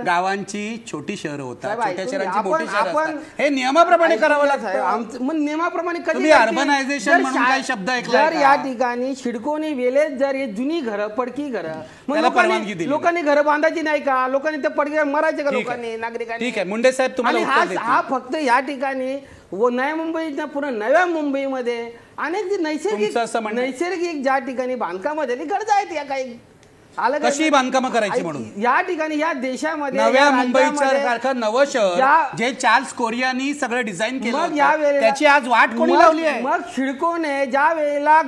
गावांची छोटी शहरं होतात, छोट्या शहरांची मोठी शहरं असतात. हे नियमाप्रमाणे करावं लागतं. मग नियमाप्रमाणे कधी अर्बनायझेशन म्हणून काही शब्द ऐकलाय जर या ठिकाणी शिडकोनी वेळेत जर हे जुनी घरं, पडकी घरं, त्याला परवानगी दिली. लोकांनी घरं बांधायची नाही का? लोकांनी ते पडकी मरायचे का लोकांनी, नागरिकांनी? ठीक आहे मुंडे साहेब, तुम्हाला हा फक्त या ठिकाणी नव्या मुंबईच्या पुन्हा नव्या मुंबईमध्ये अनेक नैसर्गिक ज्या ठिकाणी बांधकाम झाली गरज आहेत, या काही कशी बांधकामं करायची म्हणून या ठिकाणी या देशामध्ये नव्या मुंबईच्या सारखं नवं शहर जे चार्ल्स कोरियानी सगळं डिझाईन केलं, त्याची आज वाट कोणी लावली आहे? मग शिडकोने ज्या वेळेला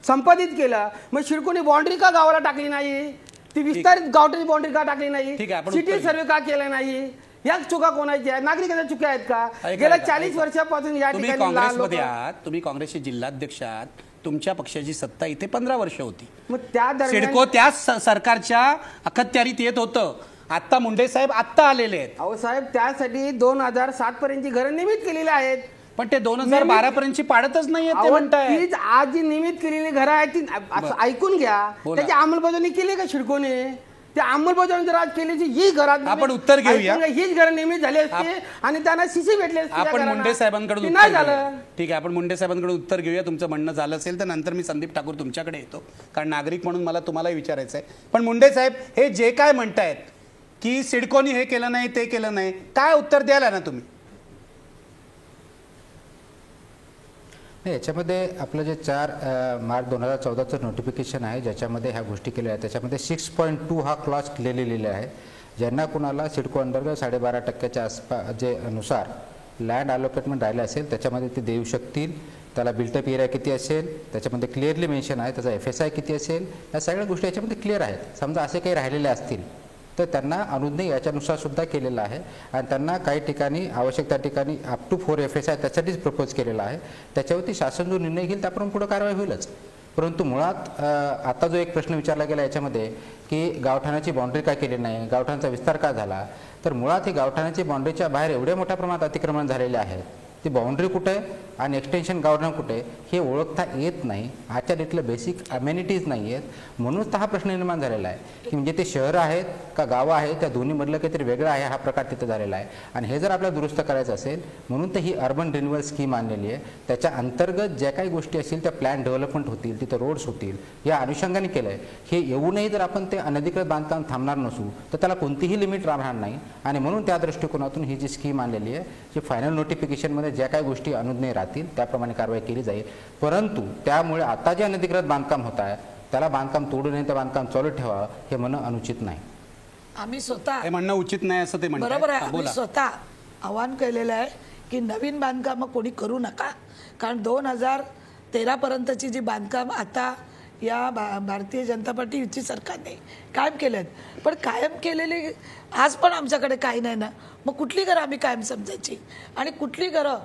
संपादित केलं, मग शिडकोने बाउंड्री का गावाला टाकली नाही? ती विस्तारित गावठी बाउंड्री का टाकली नाही? सिटी सर्वे का केला नाही? या चुका कोणाच्या आहेत? नागरिकांच्या चुका आहेत का? गेल्या 40 वर्षापासून या ठिकाणी काँग्रेसमध्ये आहात, तुम्ही काँग्रेसचे जिल्हाध्यक्ष आहात, तुमच्या पक्षाची सत्ता इथे 15 वर्ष होती. मग त्या सिडको त्याच सरकारच्या अखत्यारीत येत होतं. आता मुंडे साहेब आत्ता आलेले आहेत. अहो साहेब, त्यासाठी 2007 पर्यंतची घरं नियमित केलेली आहेत, पण ते 2012 पर्यंतची पाडतच नाहीये ते म्हणताय. आज जी नियमित केलेली घरं आहेत ती ऐकून घ्या, त्याची अंमलबजावणी केली का शिडकोने? त्या अंमलबजावणी जर आज केली ही घरात आपण उत्तर घेऊया. हीच घरं नियमित झाली असते आणि त्यांना CC भेटले असते. आपण मुंडे साहेबांकडून नाही झालं. ठीक आहे, आपण मुंडे साहेबांकडून उत्तर घेऊया. तुमचं म्हणणं झालं असेल तर नंतर मी संदीप ठाकूर तुमच्याकडे येतो, कारण नागरिक म्हणून मला तुम्हालाही विचारायचं आहे. पण मुंडे साहेब, हे जे काय म्हणतायत की सिडकोनी हे केलं नाही, ते केलं नाही, काय उत्तर द्यायला ना तुम्ही? नाही, याच्यामध्ये आपलं जे 4 मार्च 2014चं नोटिफिकेशन आहे ज्याच्यामध्ये ह्या गोष्टी केल्या आहेत, त्याच्यामध्ये 6.2 हा क्लॉज लिहिलेला आहे. ज्यांना कुणाला सिडको अंतर्गत 12.5% आसपास जे नुसार लँड अलॉकेटमेंट राहिलं असेल त्याच्यामध्ये ते देऊ शकतील. त्याला बिल्टअप एरिया किती असेल त्याच्यामध्ये क्लिअरली मेन्शन आहे, त्याचा FSI किती असेल, या सगळ्या गोष्टी याच्यामध्ये क्लिअर आहेत. समजा असे काही राहिलेले असतील तर त्यांना अनुज्ञा याच्यानुसार सुद्धा केलेलं आहे आणि त्यांना काही ठिकाणी आवश्यक त्या ठिकाणी अप टू 4 FSI त्यासाठीच प्रपोज केलेला आहे. त्याच्यावरती शासन जो निर्णय घेईल त्याप्रमाणे पुढे कारवाई होईलच. परंतु मुळात आता जो एक प्रश्न विचारला गेला याच्यामध्ये की गावठाणाची बाउंड्री का केली नाही, गावठाणाचा विस्तार का झाला, तर मुळात ही गावठाणाची बाउंड्रीच्या बाहेर एवढ्या मोठ्या प्रमाणात अतिक्रमण झालेले आहेत. ती बाउंड्री कुठे आहे आणि एक्सटेन्शन गावठाण कुठे हे ओळखता येत नाही. आजच्या डेटला बेसिक अमेनिटीज नाही आहेत. म्हणूनच तर हा प्रश्न निर्माण झालेला आहे की म्हणजे ते शहरं आहेत का गावं आहेत, त्या दोन्हीमधलं काहीतरी वेगळं आहे, हा प्रकार तिथं झालेला आहे. आणि हे जर आपल्याला दुरुस्त करायचं असेल म्हणून तर ही अर्बन रिन्युअल स्कीम आणलेली आहे. त्याच्या अंतर्गत ज्या काही गोष्टी असतील त्या प्लॅन डेव्हलपमेंट होतील, तिथं रोड्स होतील, या अनुषंगाने केलं आहे. हे येऊनही जर आपण ते अनधिकृत बांधकाम थांबणार नसू तर त्याला कोणतीही लिमिट राहणार नाही. आणि म्हणून त्या दृष्टिकोनातून ही जी स्कीम आणलेली आहे जी फायनल नोटिफिकेशनमध्ये ज्या काही गोष्टी अनुज्ञेय राहतील त्याप्रमाणे कारवाई केली जाईल. परंतु त्यामुळे आता जे अनधिकृत बांधकाम होत आहे त्याला बांधकाम तोडू नये, त्या बांधकाम चालू ठेवावं हे म्हणणं अनुचित नाही. आम्ही स्वतः हे म्हणणं उचित नाही असं ते म्हणतात. बरोबर आहे. हा, आम्ही बोला. स्वतः आवाहन केलेलं आहे की नवीन बांधकामं कोणी करू नका. कारण 2013 पर्यंतची जी बांधकाम आता या भारतीय जनता पार्टी युती सरकारने कायम केलेत, पण कायम केलेली आज पण आमच्याकडे काही नाही ना, मग कुठली घरं आम्ही कायम समजायची आणि कुठली घरं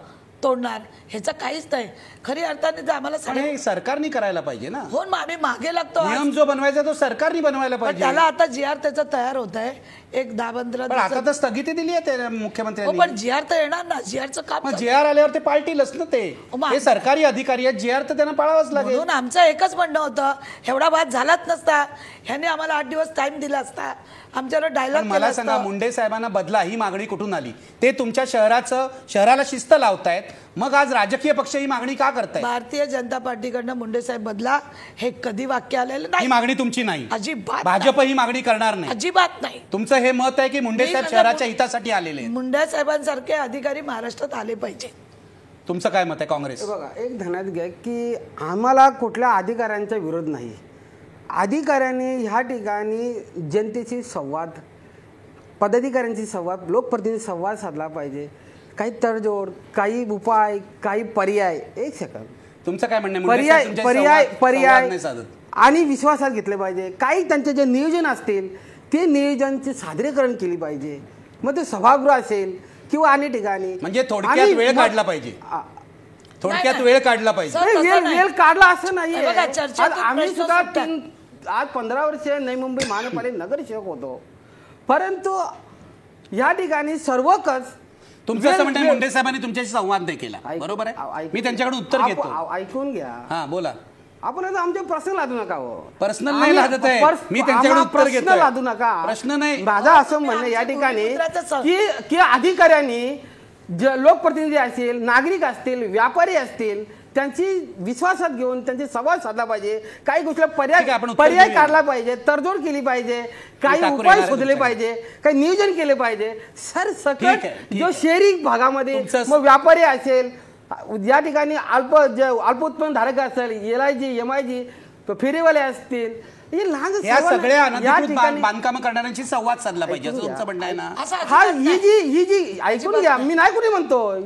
तोडणार ह्याचं काहीच नाही. खरी अर्थाने तर आम्हाला पण हे सरकारने करायला पाहिजे ना. हो, मग आम्ही मागे लागतो. नियम जो बनवायचा तो सरकारने बनवायला पण पाहिजे. त्याला आता GR त्याचा तयार होत आहे. एक 10-15 पण आता तर स्थगिती दिली आहे त्या मुख्यमंत्र्यांनी. पण GR तर येणार ना. GRचं काम मग JR आल्यावर ते पाळतीलच ना. ते मग हे सरकारी अधिकारी आहेत, JR तर त्यांना पाळावंच लागेल. म्हणून आमचं एकच म्हणणं होतं, एवढा वाद झालाच नसता, ह्याने आम्हाला 8 दिवस टाइम दिला असता, आमच्यावर पण डायलॉग मला सांगा, मुंडे साहेबांना बदला ही मागणी कुठून आली? ते तुमच्या शहराला शिस्त लावतायत, मग आज राजकीय पक्ष ही मागणी का करतायत? भारतीय जनता पार्टीकडनं मुंडे साहेब बदला हे कधी वाक्य आलेलं ही नाही. मागणी तुमची नाही. अजिबात भाजप ही मागणी करणार नाही. अजिबात नाही. तुमचं हे मत आहे की मुंडे मी साहेब म्हणजे शहराच्या हितासाठी आलेले आहेत. मुंडे साहेबांसारखे अधिकारी महाराष्ट्रात आले पाहिजे. तुमचं काय मत आहे काँग्रेस? बघा, एक ध्यानात घ्या की आम्हाला कुठल्या अधिकाऱ्यांचा विरोध नाही. अधिकाऱ्यांनी ह्या ठिकाणी जनतेशी संवाद, पदाधिकाऱ्यांशी संवाद, लोकप्रतिनिधी संवाद साधला पाहिजे. काही तडजोड, काही उपाय, काही पर्याय. एक सेकंद, तुमचं काय म्हणणं आहे? मुंडे साहेब तुमच्याशी संवाद पर्याय नाही साधत. आणि विश्वासात घेतले पाहिजे. काही त्यांचे जे नियोजन असतील ते नियोजनचे सादरीकरण केली पाहिजे. मग ते सभागृह असेल किंवा अन्य ठिकाणी, म्हणजे थोडक्यात वेळ काढला पाहिजे. थोडक्यात वेळ काढला पाहिजे. नाही, तसं नाही. वेळ काढला असं नाहीये. बघा, चर्चेतून आज आम्ही प्रश्न सुद्धा सुटतात. आज 15 वर्ष नवी मुंबई महानगरपालिका नगरसेवक होतो, परंतु या ठिकाणी सर्वकच तुमचं असं म्हणणं आहे मुंडे साहेबांनी तुमच्याशी संवाद नाही केला, बरोबर आहे? मी त्यांच्याकडे उत्तर घेतो. ऐकून घ्या. हा, बोला. आपण आता आमचे प्रश्न लादू नका. हो, पर्सनल नाही लादत आहे. मी त्यांच्याकडे उत्तर घेतो. प्रश्न लादू नका. प्रश्न नाही. माझं असं म्हणणं या ठिकाणी की अधिकाऱ्यांनी लोकप्रतिनिधी असतील, नागरिक असतील, व्यापारी असतील, त्यांची विश्वासात घेऊन त्यांचे संवाद साधला पाहिजे. काही गोष्टीला पर्याय काढला पाहिजे, तडजोड केली पाहिजे, काही उपाय शोधले पाहिजे, काही नियोजन केले पाहिजे. सरसकट जो शहरी भागामध्ये मग व्यापारी असेल, या ठिकाणी अल्प उत्पन्न धारक असेल, LIG, MIG, फेरीवाले असतील, या सगळ्या अनधिकृत बांधकाम करणाऱ्यांशी संवाद साधला पाहिजे असं तुमचं म्हणणं आहे ना? हा, ही जी ऐकून घ्या, मी नाही कुठे म्हणतोय.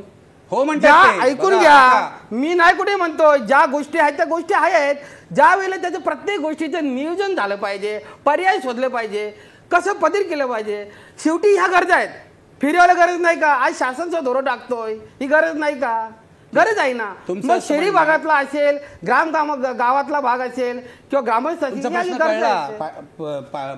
हो म्हणतात, ऐकून घ्या, मी नाही कुठे म्हणतोय. ज्या गोष्टी आहेत त्या गोष्टी आहेत. ज्या वेळेला त्याचं प्रत्येक गोष्टीचं नियोजन झालं पाहिजे, पर्याय शोधले पाहिजे, कसं पदर केलं पाहिजे. शेवटी ह्या गरजा आहेत. फिरवायला गरज नाही का? आज शासनचं धोरण टाकतोय, ही गरज नाही का? गरज आहे ना. मग शहरी भागातला असेल, गावातला भाग असेल किंवा ग्रामस्थ असेल,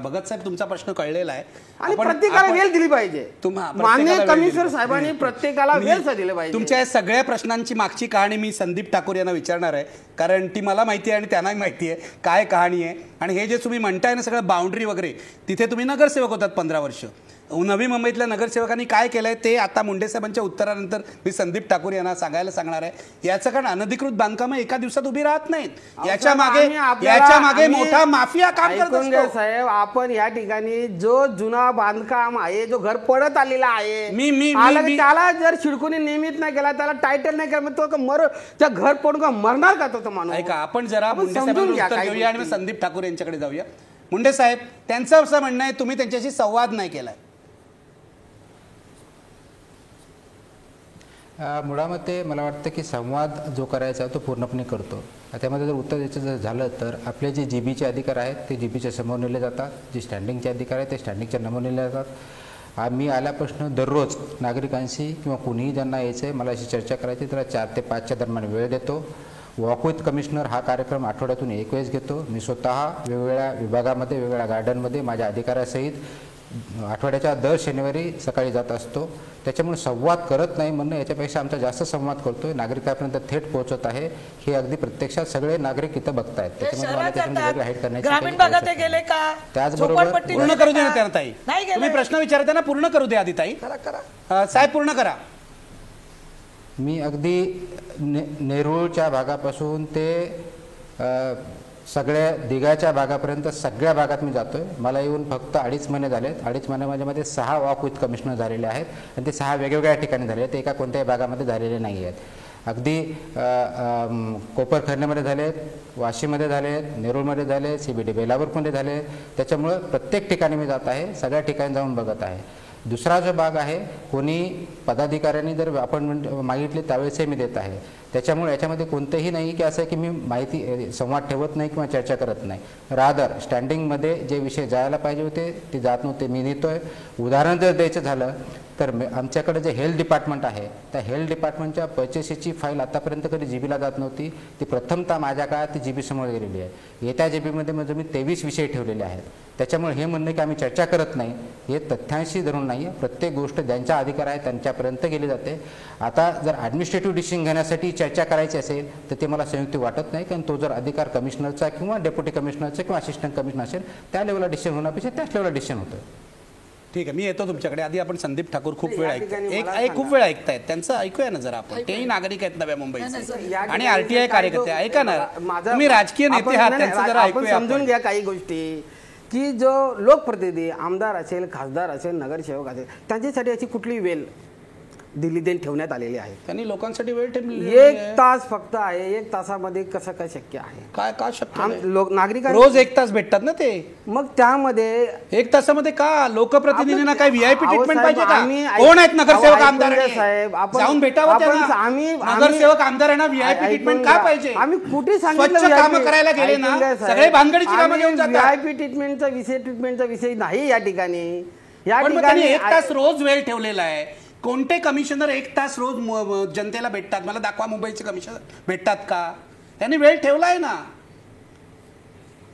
भगत साहेब तुमचा प्रश्न कळलेला आहे. आणि प्रत्येकाला वेळ दिली पाहिजे. माननीय कमिशनर साहेबांनी प्रत्येकाला वेळ दिले पाहिजे. तुमच्या या सगळ्या प्रश्नांची मागची कहाणी मी संदीप ठाकूर यांना विचारणार आहे, कारण ती मला माहिती आहे आणि त्यांनाही माहिती आहे काय कहाणी आहे. आणि हे जे तुम्ही म्हणताय ना सगळं बाउंड्री वगैरे, तिथे तुम्ही नगरसेवक होतात 15 वर्ष. नवी मुंबईतल्या नगरसेवकांनी काय केलंय ते आता मुंडे साहेबांच्या उत्तरानंतर मी संदीप ठाकूर यांना सांगणार आहे. याचं कारण अनधिकृत बांधकामं एका दिवसात उभी राहत नाहीत. याच्या मागे मोठा माफिया काम करत असतो. साहेब, आपण या ठिकाणी जो जुना बांधकाम आहे, जो घर पडत आलेला आहे, त्याला जर शिडकोनी नियमित नाही केला, त्याला टायटल नाही केला, तो त्या घर पडून का मरणार का तो माणूस? ऐका, आपण जरा मुंडे साहेबांना उत्तर घेऊया आणि संदीप ठाकूर यांच्याकडे जाऊया. मुंडे साहेब, त्यांचं असं म्हणणं आहे तुम्ही त्यांच्याशी संवाद नाही केलाय. मुळामध्ये मला वाटतं की संवाद जो करायचा तो पूर्णपणे करतो. त्यामध्ये जर उत्तर द्यायचं जर झालं तर आपले जे जीबीचे अधिकार आहेत ते जीबीच्या समोर नेले जातात, जे स्टँडिंगचे अधिकार आहेत ते स्टँडिंगच्या समोर नेले जातात. आम्ही आल्यापासून दररोज नागरिकांशी किंवा कुणीही ज्यांना यायचं आहे मला अशी चर्चा करायची त्याला 4 ते 5च्या दरम्यान वेळ देतो. वॉक विथ कमिशनर हा कार्यक्रम आठवड्यातून 1 वेळेस घेतो. मी स्वतः वेगवेगळ्या विभागामध्ये वेगवेगळ्या गार्डनमध्ये माझ्या अधिकाऱ्यासहित आठवड्याच्या दर शनिवारी सकाळी जात असतो. त्याच्यामुळे संवाद करत नाही म्हणणं याच्यापेक्षा आमचा जास्त संवाद करतोय, नागरिकांपर्यंत थेट पोहोचत आहे. हे अगदी प्रत्यक्षात सगळे नागरिक इथं बघतायत. त्याच्यामुळे मला त्याच्यामध्ये हाईट करण्याची ग्रामीण भागात ते गेले का? त्याचबरोबर झोपडपट्टी पूर्ण गेले करू दे का? ना त्यांना ताई. नाही गेले. तुम्ही प्रश्न विचारताना पूर्ण करू दे आधी ताई. करा. साहेब पूर्ण करा. मी अगदी नेरूळच्या भागापासून ते सगळ्या दिघाच्या भागापर्यंत सगळ्या भागात मी जातो आहे. मला येऊन फक्त 2.5 महिने झालेत. 2.5 महिन्यामध्ये 6 वॉक विथ कमिशनर झालेले आहेत आणि ते 6 वेगवेगळ्या ठिकाणी झाले आहेत. ते एका कोणत्याही भागामध्ये झालेले नाही आहेत. अगदी कोपरखैरनेमध्ये झाले आहेत, वाशीमध्ये झाले आहेत, नेरूळमध्ये झाले आहेत, CBD बेलापूरमध्ये झाले आहेत. त्याच्यामुळं प्रत्येक ठिकाणी मी जात आहे, सगळ्या ठिकाणी जाऊन बघत आहे. दुसरा जो भाग आहे, कोणी पदाधिकाऱ्यांनी जर अपॉइंटमेंट मागितले त्यावेळेसही मी देत आहे. त्याच्यामुळे याच्यामध्ये कोणतेही नाही की असं की मी माहिती संवाद ठेवत नाही किंवा चर्चा करत नाही. रादर स्टँडिंगमध्ये जे विषय जायला पाहिजे होते ते जात नव्हते, मी नेतोय. उदाहरण जर द्यायचं झालं तर आमच्याकडे जे हेल्थ डिपार्टमेंट आहे त्या हेल्थ डिपार्टमेंटच्या परचेसची फाईल आतापर्यंत कधी जीबीला जात नव्हती. ती प्रथमतः माझ्या काळात ती जीबी समोर गेलेली आहे. येत्या जीबीमध्ये म्हणजे मी 23 विषय ठेवलेले आहेत. त्याच्यामुळे हे म्हणणं की आम्ही चर्चा करत नाही हे तथ्यांशी धरून नाही आहे. प्रत्येक गोष्ट ज्यांचा अधिकार आहे त्यांच्यापर्यंत गेली जाते. आता जर ॲडमिनिस्ट्रेटिव्ह डिसिजन घेण्यासाठी चर्चा करायची असेल तर ते मला संयुक्त वाटत नाही, कारण तो जर अधिकार कमिशनरचा किंवा डेप्युटी कमिशनरचा किंवा असिस्टंट कमिशनर असेल त्या लेवलला डिसिजन होण्यापेक्षा त्याच लेवलला डिसिजन होतं. ठीक आहे, मी येतो तुमच्याकडे. आधी आपण संदीप ठाकूर खूप वेळ ऐकतायत, खूप वेळ ऐकतायत, त्यांचं ऐकूया ना जरा आपण. तेही नागरिक आहेत नव्या मुंबईचे आणि RTI कार्यकर्ते. ऐका ना, तुम्ही राजकीय नेते आहात, त्यांचं जरा ऐकूया. समजून घ्या काही गोष्टी की जो लोकप्रतिनिधी आमदार असेल, खासदार असेल, नगरसेवक असेल, त्यांच्यासाठी अशी कुठली वेळ दिल्लीत ठेवण्यात आलेली आहे? त्यांनी लोकांसाठी वेळ ठेवली. 1 तास फक्त आहे. 1 तासामध्ये कसं काय शक्य आहे? काय शक्य नाही? नागरिकांना रोज 1 तास भेटतात ना ते. मग त्यामध्ये 1 तासामध्ये का लोकप्रतिनिधींना काय VIP ट्रीटमेंट पाहिजे का? आम्ही- कोण आहेत नगरसेवक आमदार? साहेब, आपण- जाऊन भेटावं त्यांना. आम्ही- नगरसेवक आमदारांना VIP ट्रीटमेंट का पाहिजे? आम्ही कुठे सांगितलं स्वच्छ कामं करायला गेले ना, सगळे भानगडीची कामं घेऊन जातात. VIP ट्रीटमेंटचा विषय नाही या ठिकाणी. पण मग त्यांनी 1 तास रोज वेळ ठेवलेला आहे. कोणते कमिशनर 1 तास रोज जनतेला भेटतात? मला दाखवा मुंबईचे कमिशनर भेटतात का? त्यांनी वेळ ठेवला आहे ना.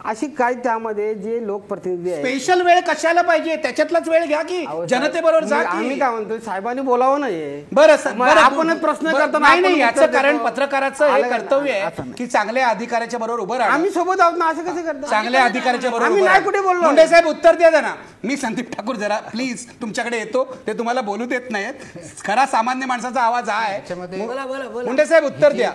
अशी काय त्यामध्ये जे लोकप्रतिनिधी आहेत, स्पेशल वेळ कशाला पाहिजे? त्याच्यातलाच वेळ घ्या की जनतेबरोबर जा. आम्ही काय म्हणतो, साहेबांनी बोलावं नाही. बरं, आपणच प्रश्न करतो. नाही, याचं कारण पत्रकाराचं हे कर्तव्य आहे की चांगल्या अधिकाऱ्याच्या बरोबर उभं राहा. आम्ही सोबत आहोत ना, असं कसं करतो? चांगल्या अधिकाऱ्याच्या बरोबर आम्ही नाही कुठे बोललो. मुंडे साहेब उत्तर द्या ना. मी संदीप ठाकूर जरा प्लीज तुमच्याकडे येतो, ते तुम्हाला बोलू देत नाहीत. खरा सामान्य माणसाचा आवाज हा आहे. मुंडे साहेब उत्तर द्या.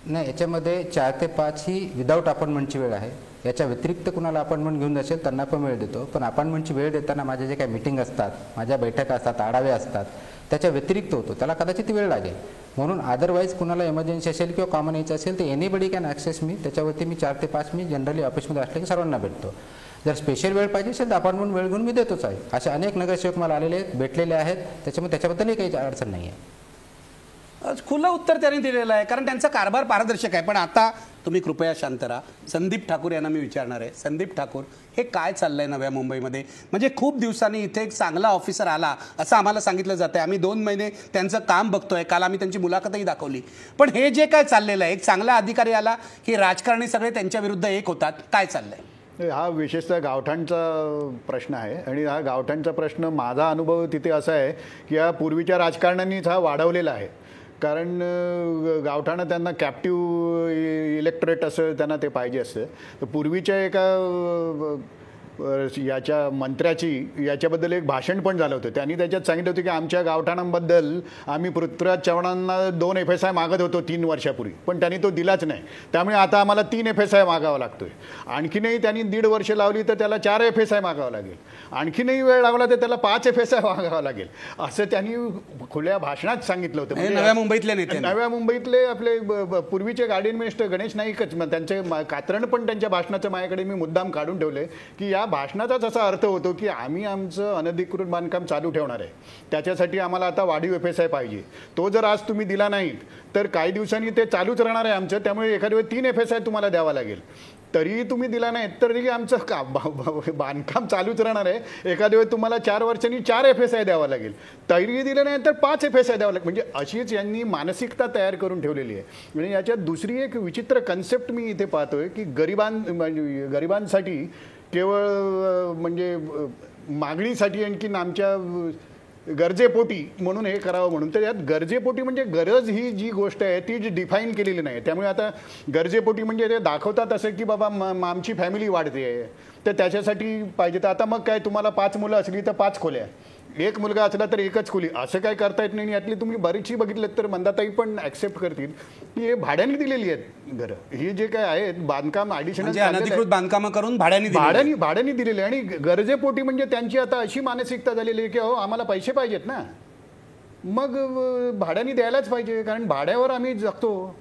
नाही, याच्यामध्ये 4 ते 5 ही विदाऊट अपॉइंटमेंटची वेळ आहे. याच्या व्यतिरिक्त कुणाला अपॉइंटमेंट घेऊन जाशील त्यांना पण वेळ देतो. पण अपॉइंटमेंटची वेळ देताना माझ्या जे काही मीटिंग असतात, माझ्या बैठका असतात, आढावे असतात, त्याच्या व्यतिरिक्त होतो. त्याला कदाचित वेळ लागेल. म्हणून अदरवाईज कुणाला इमर्जन्सी असेल किंवा कॉमन यायचं असेल तर एनीबडी कॅन ॲक्सेस मी. त्याच्यावरती मी 4 ते 5 मी जनरली ऑफिसमध्ये असले की सर्वांना भेटतो. जर स्पेशल वेळ पाहिजे असेल तर अपॉइंटमेंट वेळ घेऊन मी देतोच आहे. असे अनेक नगरसेवक मला आलेले आहेत, भेटलेले आहेत. त्याच्यामुळे त्याच्याबद्दलही काही अडचण नाही आहे. खुलं उत्तर त्यांनी दिलेलं आहे, कारण त्यांचा कारभार पारदर्शक आहे. पण आता तुम्ही कृपया शांत राहा. संदीप ठाकूर यांना मी विचारणार आहे. संदीप ठाकूर, हे काय चाललंय नव्या मुंबईमध्ये? म्हणजे खूप दिवसांनी इथे एक चांगला ऑफिसर आला असं आम्हाला सांगितलं जातं. आम्ही 2 महिने त्यांचं काम बघतोय. काल आम्ही त्यांची मुलाखतही दाखवली. पण हे जे काय चाललेलं आहे, एक चांगला अधिकारी आला की राजकारणी सगळे त्यांच्या विरुद्ध एक होतात. काय चाललंय? हा विशेषतः गावठाणचा प्रश्न आहे. आणि हा गावठाणचा प्रश्न, माझा अनुभव तिथे असा आहे की या पूर्वीच्या राजकारण्यांनीच हा वाढवलेला आहे. कारण गावठाणं त्यांना कॅप्टिव्ह इलेक्टोरेट असं त्यांना ते पाहिजे असतं. तर पूर्वीच्या एका याच्या मंत्र्याची याच्याबद्दल एक भाषण पण झालं होतं. त्यांनी त्याच्यात सांगितलं होतं की आमच्या गावठाणांबद्दल आम्ही पृथ्वीराज चव्हाणांना 2 FSI मागत होतो 3 वर्षापूर्वी, पण त्यांनी तो दिलाच नाही. त्यामुळे आता आम्हाला 3 FSI मागावा लागतोय. आणखीनही त्यांनी 1.5 वर्ष लावली तर त्याला 4 FSI मागावं लागेल. आणखीनही वेळ लागला तर त्याला 5 FSI मागावं लागेल, असं त्यांनी खुल्या भाषणात सांगितलं होतं. म्हणजे नव्या मुंबईतले नेते, नव्या मुंबईतले आपले पूर्वीचे गार्डियन मिनिस्टर गणेश नाईकच, त्यांचे कात्रण पण त्यांच्या भाषणाचं माझ्याकडे मी मुद्दाम काढून ठेवले की या त्या भाषणाचाच असा अर्थ होतो की आम्ही आमचं अनधिकृत बांधकाम चालू ठेवणार आहे, त्याच्यासाठी आम्हाला आता वाढीव FSI पाहिजे. तो जर आज तुम्ही दिला नाहीत तर काही दिवसांनी ते चालूच राहणार आहे आमचं, त्यामुळे एखाद्या वेळी 3 FSI तुम्हाला द्यावा लागेल. तरीही तुम्ही दिला नाहीत तरी आमचं बांधकाम चालूच राहणार आहे. एखाद्या वेळी तुम्हाला 4 वर्षांनी 4 FSI द्यावा लागेल, तरीही दिलं नाही तर 5 FSI द्यावं लागेल. म्हणजे अशीच यांनी मानसिकता तयार करून ठेवलेली आहे. म्हणजे याच्यात दुसरी एक विचित्र कन्सेप्ट मी इथे पाहतोय की गरिबांसाठी केवळ म्हणजे मागणीसाठी आणखीन आमच्या गरजेपोटी म्हणून हे करावं म्हणून. तर यात गरजेपोटी म्हणजे गरज ही जी गोष्ट आहे ती जी डिफाईन केलेली नाही. त्यामुळे आता गरजेपोटी म्हणजे ते दाखवतात असं की बाबा आमची फॅमिली वाढते आहे तर त्याच्यासाठी पाहिजे. तर आता मग काय, तुम्हाला 5 मुलं असली तर 5 खोल्या, 1 मुलगा असला तर 1च खोली, असं काय करता येत नाही. यातली तुम्ही बरीचशी बघितलं तर मंदाताई पण ऍक्सेप्ट करतील की हे भाड्याने दिलेली आहेत घरं. ही जे काय आहेत बांधकाम ॲडिशनल अनधिकृत बांधकाम करून भाड्याने दिलेली. आणि गरजेपोटी म्हणजे त्यांची आता अशी मानसिकता झालेली आहे की अहो आम्हाला पैसे पाहिजेत ना, मग भाड्याने द्यायलाच पाहिजे, कारण भाड्यावर आम्ही जगतो,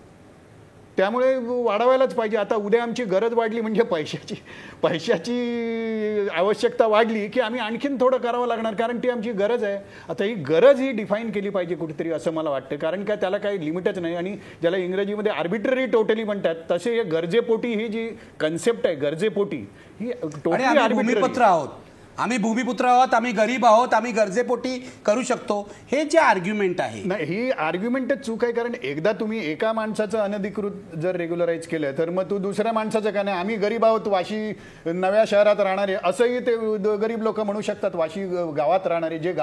त्यामुळे वाढवायलाच पाहिजे. आता उद्या आमची गरज वाढली म्हणजे पैशाची आवश्यकता वाढली की आम्ही आणखीन थोडं करावं लागणार, कारण ती आमची गरज आहे. आता ही गरज ही डिफाईन केली पाहिजे कुठेतरी असं मला वाटतं, कारण काय त्याला काही लिमिटच नाही. आणि ज्याला इंग्रजीमध्ये आर्बिट्ररी टोटली म्हणतात तसे हे गरजेपोटी ही जी कन्सेप्ट आहे गरजेपोटी ही टोटली भूमिपुत्र आहोत, आम्ही भूमिपुत्र आहोत, आम्ही गरीब आहोत, आम्ही गरजेपोटी करू शकतो, हे जे आर्ग्युमेंट आहे. नाही, ही आर्ग्युमेंटच चूक आहे. कारण एकदा तुम्ही एका माणसाचं अनधिकृत जर रेग्युलराईज केलं तर मग तू दुसऱ्या माणसाचं का नाही, आम्ही गरीब आहोत वाशी नव्या शहरात राहणारे असंही ते गरीब लोक म्हणू शकतात. वाशी गावात राहणारे जे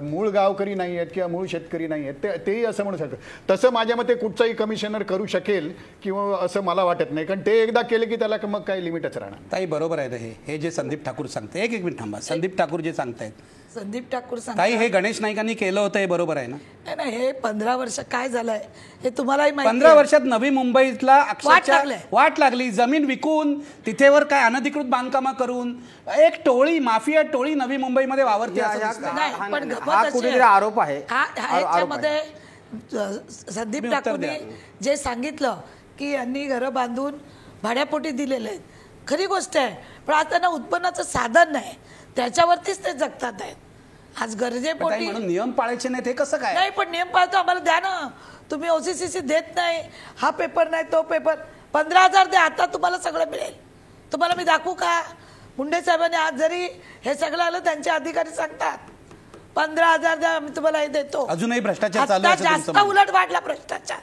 मूळ गावकरी नाही आहेत किंवा मूळ शेतकरी नाही आहेत तेही असं म्हणू शकतात. तसं माझ्या मते कुठचाही कमिशनर करू शकेल किंवा असं मला वाटत नाही, कारण ते एकदा केले की त्याला मग काही लिमिटच राहणार. ताई बरोबर आहे हे जे संदीप ठाकूर सांगते. एक मिनिट थांबा. संदीप ठाकूर जे सांगतायत, संदीप ठाकूर ताई हे गणेश नाईकांनी केलं होतं हे बरोबर आहे ना? नाही, हे 15 वर्ष काय झालंय हे तुम्हालाही माहिती. 15 वर्षात नवी मुंबईतला वाट लागली. जमीन विकून तिथेवर काय अनधिकृत बांधकाम करून एक टोळी, माफिया टोळी नवी मुंबईमध्ये वावरते. पण आरोप आहे. ह्याच्यामध्ये संदीप ठाकूरने जे सांगितलं की यांनी घरं बांधून भाड्यापोटी दिलेले आहेत, खरी गोष्ट आहे. पण आज त्यांना उत्पन्नाचं साधन नाही, त्याच्यावरतीच ते जगतात आहेत. आज गरजेपोटी म्हणून नियम पाळायचे नाहीत हे कसं काय? नाही, पण नियम पाळतो आम्हाला द्या ना. तुम्ही OCCC देत नाही, हा पेपर नाही तो पेपर, 15,000 द्या, आता तुम्हाला सगळं मिळेल. तुम्हाला मी दाखवू का? मुंडे साहेबांनी आज जरी हे सगळं आलं, त्यांचे अधिकारी सांगतात 15,000 द्या, आम्ही तुम्हाला हे देतो. अजूनही भ्रष्टाचार चालू आहे. जास्त उलट वाढला भ्रष्टाचार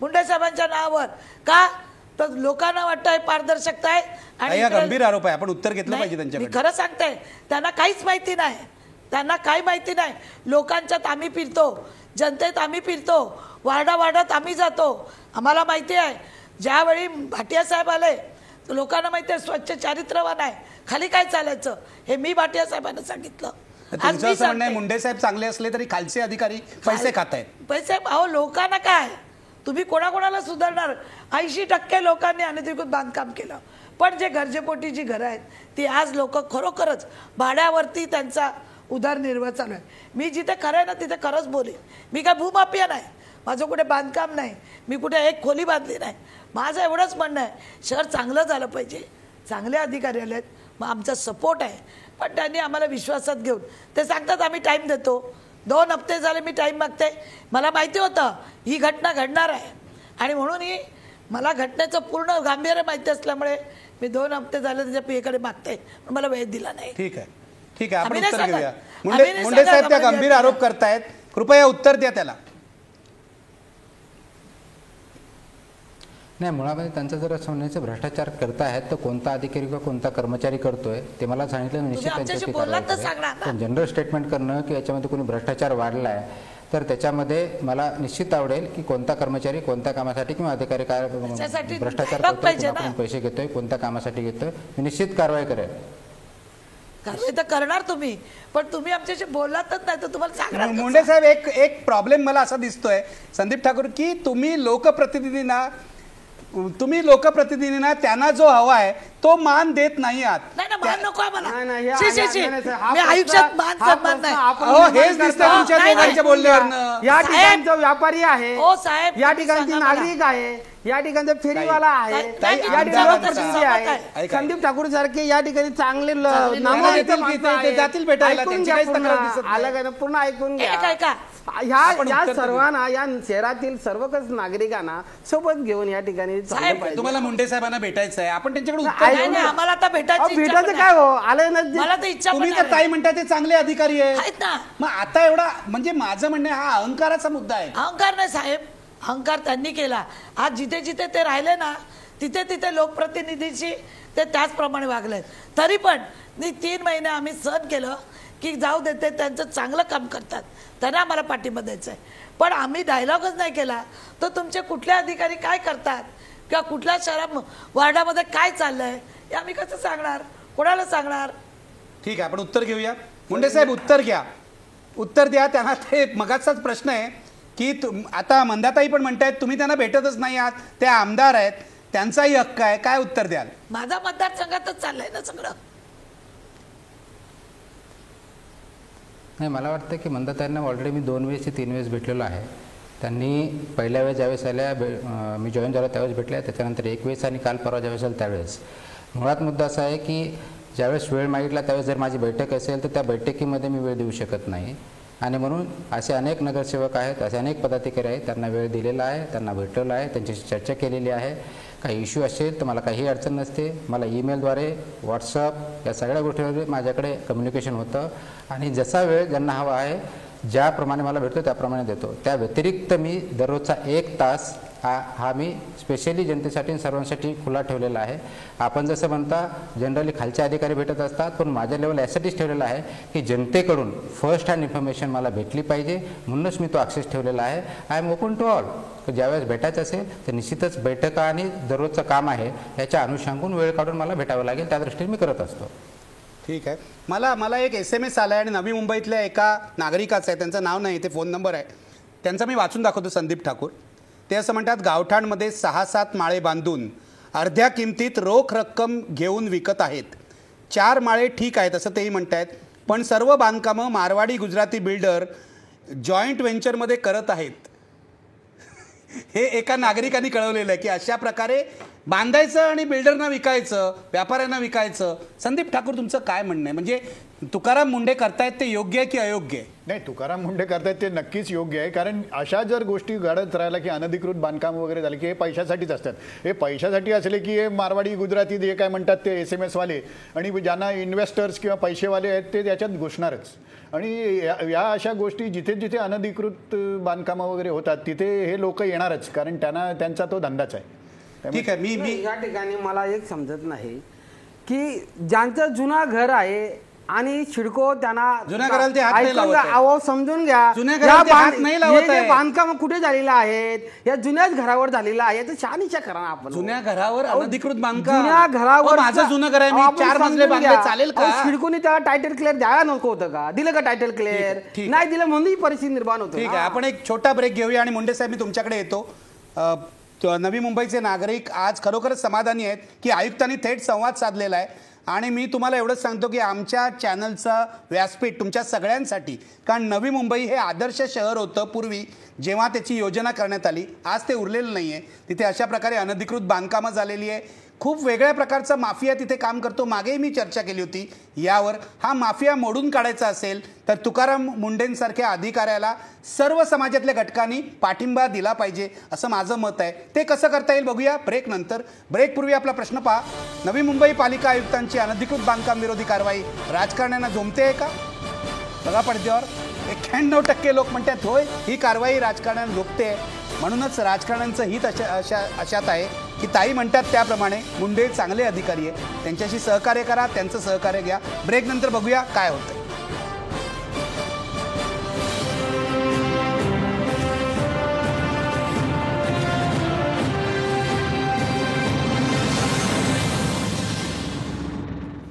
मुंडे साहेबांच्या नावावर. का तर लोकांना वाटतं हे पारदर्शकता आहे. आणि गंभीर आरोप आहे, आपण उत्तर घेतलं पाहिजे त्यांच्याकडे. मी खरं सांगते, त्यांना काहीच माहिती नाही, त्यांना काही माहिती नाही. लोकांच्यात आम्ही फिरतो, जनतेत आम्ही फिरतो, वार्डात आम्ही जातो, आम्हाला माहिती आहे. ज्यावेळी भाटिया साहेब आले तर लोकांना माहिती आहे स्वच्छ चारित्र्यवान आहे, खाली काय चालायचं हे मी भाटिया साहेबांना सांगितलं. आज मी सांगते मुंडे साहेब चांगले असले तरी खालचे अधिकारी पैसे खात आहेत. पैसे अहो लोकांना काय, तुम्ही कोणाकोणाला सुधारणार? 80% लोकांनी अनधिकृत बांधकाम केलं. पण जे गरजेपोटी जी घरं आहेत ती आज लोक खरोखरच भाड्यावरती त्यांचा उदरनिर्वाह चालू आहे. मी जिथे खरं आहे ना तिथे खरंच बोलेन. मी काय भूमाफिया नाही, माझं कुठे बांधकाम नाही, मी कुठे एक खोली बांधली नाही. माझं एवढंच म्हणणं आहे, शहर चांगलं झालं पाहिजे, चांगले अधिकारी आलेत, मग आमचा सपोर्ट आहे. पण त्यांनी आम्हाला विश्वासात घेऊन ते सांगतात आम्ही टाईम देतो. 2 हप्ते झाले मी टाईम मागते. मला माहिती होतं ही घटना घडणार आहे आणि म्हणून ही मला घटनेचं पूर्ण गांभीर्य माहिती असल्यामुळे मी 2 हप्ते झाले त्याच्या पीएकडे मागते, पण मला वेळ दिला नाही. ठीक आहे आपण उत्तर घेऊया. मुंडे साहेब त्या गंभीर आरोप करतायत, कृपया उत्तर द्या त्याला. नाही, मुळामध्ये त्यांचं जर असं म्हणायचं भ्रष्टाचार करतायत तर कोणता अधिकारी किंवा कोणता कर्मचारी करतोय ते मला सांगितलं निश्चित त्यांच्याशी पण जनरल स्टेटमेंट करणं की याच्यामध्ये कोणी भ्रष्टाचार वाढला आहे तर त्याच्यामध्ये मला निश्चित आवडेल की कोणता कर्मचारी कोणत्या कामासाठी किंवा अधिकारी काय भ्रष्टाचार करतोय, कोणाकडून पैसे घेतोय, कोणत्या कामासाठी घेतोय, मी निश्चित कारवाई करेल. कारवाई तर करणार तुम्ही, पण तुम्ही आमच्याशी बोललातच नाही तर तुम्हाला सांगणार. मुंडे साहेब एक प्रॉब्लेम मला असा दिसतोय संदीप ठाकूर की तुम्ही लोकप्रतिनिधींना त्यांना जो हवा आहे तो मान देत नाही आहात. मान नको आहे मला. नाही, नाही, हे- शी, शी, शी. नाही, नाही, सर, हा मी प्रश्न- आयुष्यात मान हा सन्मान प्रश्न नाही. आपण अहो, निर्माण हेच दिसतं करतो. तुमच्या नाही, दोघांच्या नाही. बोलण्यावरनं. या साहेब. ठिकाणचा व्यापारी आहे, ओ साहेब, या तुम्ही ठिकाणची सांगा मला. नागरिक आहे, या ठिकाणचा फेरीवाला आहे, ताई, या आमच्या ठिकाणी मताचं लोकप्रतिनिधी सहमत आहे. आहे. ऐका. संदीप ठाकूर सारखे या ठिकाणी चांगले चांगले नामवंत येतील माणसं की ते आहेत. जातील भेटायला, ऐकून त्यांची घ्या काहीच पूर्ण. तक्रार दिसत नाही. आलं का ना, पूर्ण ऐकून घ्या. ऐका. या सर्वांना, या शहरातील सर्वच नागरिकांना सोबत घेऊन या ठिकाणी चाललं साहेब, पाहिजे. तुम्हाला मुंडे साहेबांना भेटायचं आहे, आपण त्यांच्याकडे उत्तर ऐकून घेऊ नाही, नाही, ना. आम्हाला आता भेटायची इच्छा भेटायचं पण काय आहे. हो, आलं ना जे- मला तर इच्छा पण तुम्ही तर आहे. ताई म्हणता ते चांगले अधिकारी आहेत. आहेत ना. मग आता एवढा म्हणजे माझं म्हणणं आहे, हा अहंकाराचा मुद्दा आहे. अहंकार नाही साहेब, अहंकार त्यांनी केला. आज जिथे जिथे ते राहिले ना, तिथे तिथे लोकप्रतिनिधीशी ते त्याचप्रमाणे वागलेत. तरी पण 3 महिने आम्ही सहन केलं की जाऊ देते, त्यांचं चांगलं काम करतात, त्यांना आम्हाला पाठिंबा द्यायचा आहे. पण आम्ही डायलॉगच नाही केला तर तुमचे कुठले अधिकारी काय करतात किंवा कुठल्या वार्डामध्ये काय चाललंय हे आम्ही कसं सांगणार, कोणाला सांगणार? ठीक आहे, आपण उत्तर घेऊया. मुंडे साहेब उत्तर घ्या, उत्तर द्या त्यांना. ते मगाचाच प्रश्न आहे की आता मंदाताई पण म्हणतायत तुम्ही त्यांना भेटतच नाही आहात, ते आमदार आहेत, त्यांचाही हक्क आहे, काय उत्तर द्याल? माझा मतदारसंघातच चाललंय ना सगळं. नाही, मला वाटतं की मंदाताईंना ऑलरेडी मी 2 वेळेस ते 3 वेळेस भेटलेलो आहे. त्यांनी पहिल्या वेळेस ज्यावेळेस आल्या, मी जॉईन झालो त्यावेळेस भेटल्या, त्याच्यानंतर 1 वेळेस आणि काल परवा ज्यावेळेस आलं त्यावेळेस. मुळात मुद्दा असा आहे की ज्यावेळेस वेळ मागितला त्यावेळेस जर माझी बैठक असेल तर त्या बैठकीमध्ये मी वेळ देऊ शकत नाही. आणि म्हणून असे अनेक नगरसेवक आहेत, असे अनेक पदाधिकारी आहेत, त्यांना वेळ दिलेला आहे, त्यांना भेटलेलं आहे, त्यांच्याशी चर्चा केलेली आहे. काही इश्यू असेल तर मला काही अडचण नसते, मला ईमेलद्वारे, व्हॉट्सअप या सगळ्या गोष्टींवर माझ्याकडे कम्युनिकेशन होतं. आणि जसा वेळ ज्यांना हवा आहे, ज्याप्रमाणे मला भेटतो त्याप्रमाणे देतो. त्या व्यतिरिक्त मी दररोजचा 1 तास हा मी स्पेशली जनतेसाठी आणि सर्वांसाठी खुला ठेवलेला आहे. आपण जसं म्हणता जनरली खालचे अधिकारी भेटत असतात, पण माझ्या लेवल यासाठीच ठेवलेला आहे की जनतेकडून फर्स्ट हँड इन्फॉर्मेशन मला भेटली पाहिजे, म्हणूनच मी तो ॲक्सेस ठेवलेला आहे. I am open to all. ज्यावेळेस भेटायचं असेल तर निश्चितच बैठका आणि दररोजचं काम आहे याच्या अनुषंगाने वेळ काढून मला भेटावं लागेल, त्या दृष्टीने मी करत असतो. ठीक आहे. मला एक SMS आला आहे आणि नवी मुंबईतल्या एका नागरिकाचं आहे, त्यांचं नाव नाही, ते फोन नंबर आहे, त्यांचा मी वाचून दाखवतो. संदीप ठाकूर ते असं म्हणतात, गावठाणमध्ये 6-7 माळे बांधून अर्ध्या किमतीत रोख रक्कम घेऊन विकत आहेत. 4 माळे ठीक आहेत असं तेही म्हणत आहेत, पण सर्व बांधकामं मारवाडी गुजराती बिल्डर जॉईंट व्हेंचरमध्ये करत आहेत. हे एका नागरिकांनी कळवलेलं आहे की अशा प्रकारे बांधायचं आणि बिल्डरना विकायचं, व्यापाऱ्यांना विकायचं. संदीप ठाकूर तुमचं काय म्हणणं आहे? म्हणजे तुकाराम मुंडे करतायत ते योग्य आहे की अयोग्य आहे? नाही, तुकाराम मुंडे करतायत ते नक्कीच योग्य आहे. कारण अशा जर गोष्टी घडत राहिल्या की अनधिकृत बांधकाम वगैरे झाले की हे पैशासाठीच असतात. हे पैशासाठी असले की हे मारवाडी गुजराती जे काय म्हणतात ते SMS वाले आणि ज्यांना इन्व्हेस्टर्स किंवा पैसेवाले आहेत ते त्याच्यात घुसणारच. आणि या अशा गोष्टी जिथे जिथे अनधिकृत बांधकामं वगैरे होतात तिथे हे लोक येणारच, कारण त्यांचा तो धंदाच आहे. ठीक आहे. मी या ठिकाणी मला एक समजत नाही की ज्यांचं जुना घर आहे आणि शिडको त्यांना जुन्या घराला ते हात नाही ऐकून लावत घ्या, आहे. अहो समजून घ्या, जुन्या घराला ते हात नाही लावत हे जे आहे. बांधकाम कुठे झालेलं आहेत, या जुन्याच घरावर झालेलं आहे, तर शहानिशा करा ना आपण. जुन्या घरावर अहो, अनधिकृत बांधकाम, जुन्या घरावर अहो, माझं जुनं घर आहे, मी अहो, आपण 4 मजले समजून बांधले, घ्या. चालेल का? अहो, शिडकोनी त्याला टायटल क्लिअर द्यायला नको होतं का? दिलं का टायटल क्लिअर? ठीक आहे. नाही दिलं म्हणून ही परिस्थिती निर्माण होते. ठीक आहे, आपण एक छोटा ब्रेक घेऊया आणि मुंडे साहेब मी तुमच्याकडे येतो. नवी मुंबईचे नागरिक आज खरोखरच समाधानी आहेत की आयुक्तांनी थेट संवाद साधलेला आहे. आणि मी तुम्हाला एवढंच सांगतो की आमच्या चॅनलचं व्यासपीठ तुमच्या सगळ्यांसाठी, कारण नवी मुंबई हे आदर्श शहर होतं पूर्वी जेव्हा त्याची योजना करण्यात आली. आज ते उरलेलं नाही आहे. तिथे अशा प्रकारे अनधिकृत बांधकामं झालेली आहे. खूप वेगळ्या प्रकारचा माफिया तिथे काम करतो. मागेही मी चर्चा केली होती यावर. हा माफिया मोडून काढायचा असेल तर तुकाराम मुंडेंसारख्या अधिकाऱ्याला सर्व समाजातल्या घटकांनी पाठिंबा दिला पाहिजे असं माझं मत आहे. ते कसं करता येईल बघूया ब्रेक नंतर. ब्रेकपूर्वी आपला प्रश्न पहा, नवी मुंबई पालिका आयुक्तांची अनधिकृत बांधकाम विरोधी कारवाई राजकारण्यांना झोंबते आहे का? बघा पडद्यावर 91% लोक म्हणतात होय, ही कारवाई राजकारण्यांना झोपते. म्हणूनच राजकारण्यांचं हित अशात आहे की ताई म्हणतात त्याप्रमाणे मुंडे चांगले अधिकारी आहे, त्यांच्याशी सहकार्य करा, त्यांचं सहकार्य घ्या. ब्रेक नंतर बघूया काय होतं.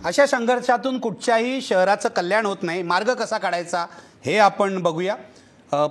अशा संघर्षातून कुठच्याही शहराचं कल्याण होत नाही. मार्ग कसा काढायचा हे आपण बघूया.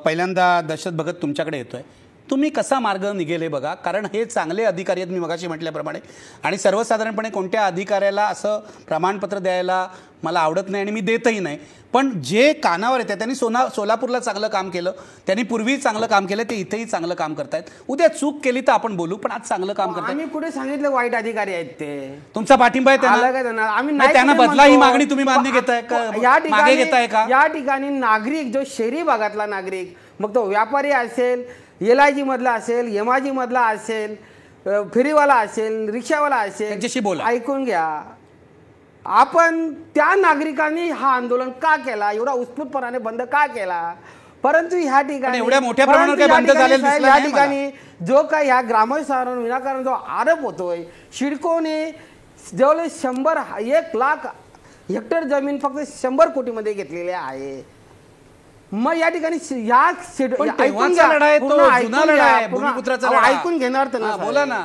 पहिल्यांदा दशरथ भगत तुमच्याकडे येतोय. तुम्ही कसा मार्ग निघेले बघा, कारण हे चांगले अधिकारी आहेत मी मगाशी म्हटल्याप्रमाणे, आणि सर्वसाधारणपणे कोणत्या अधिकाऱ्याला असं प्रमाणपत्र द्यायला मला आवडत नाही आणि मी देतही नाही, पण जे कानावर येते त्यांनी सोलापूरला चांगलं काम केलं, त्यांनी पूर्वी चांगलं काम केलं, ते इथेही चांगलं काम करतायत. उद्या चूक केली तर आपण बोलू, पण आज चांगलं काम करतायत. आम्ही कुठे सांगितलं वाईट अधिकारी आहेत ते? तुमचा पाठिंबा आहे आलं का त्यांना? आम्ही नाही, त्यांना कुठे बदला ही म्हणतो. मागणी तुम्ही मान्य घेताय का? मागे घेताय का? या ठिकाणी नागरिक, जो शहरी भागातला नागरिक, मग तो व्यापारी असेल, LIG मधला असेल, MIG मधला असेल, फेरीवाला असेल, रिक्षावाला असेल, त्यांच्याशी बोला. ऐकून घ्या. आपण त्या नागरिकांनी हा आंदोलन का केला, एवढा उत्स्फूर्तपणाने बंद का केला? परंतु ह्या ठिकाणी एवढ्या मोठ्या प्रमाणावर काही बंद झालेलं दिसलं या नाही ठिकाणी जो काय ह्या ग्रामस्थांवर विनाकारण जो आरोप होतोय, सिडकोने जवळ 1 लाख हेक्टर जमीन फक्त 100 कोटीमध्ये घेतलेली आहे. मग या ठिकाणी ऐकून घेणार तर बोला ना.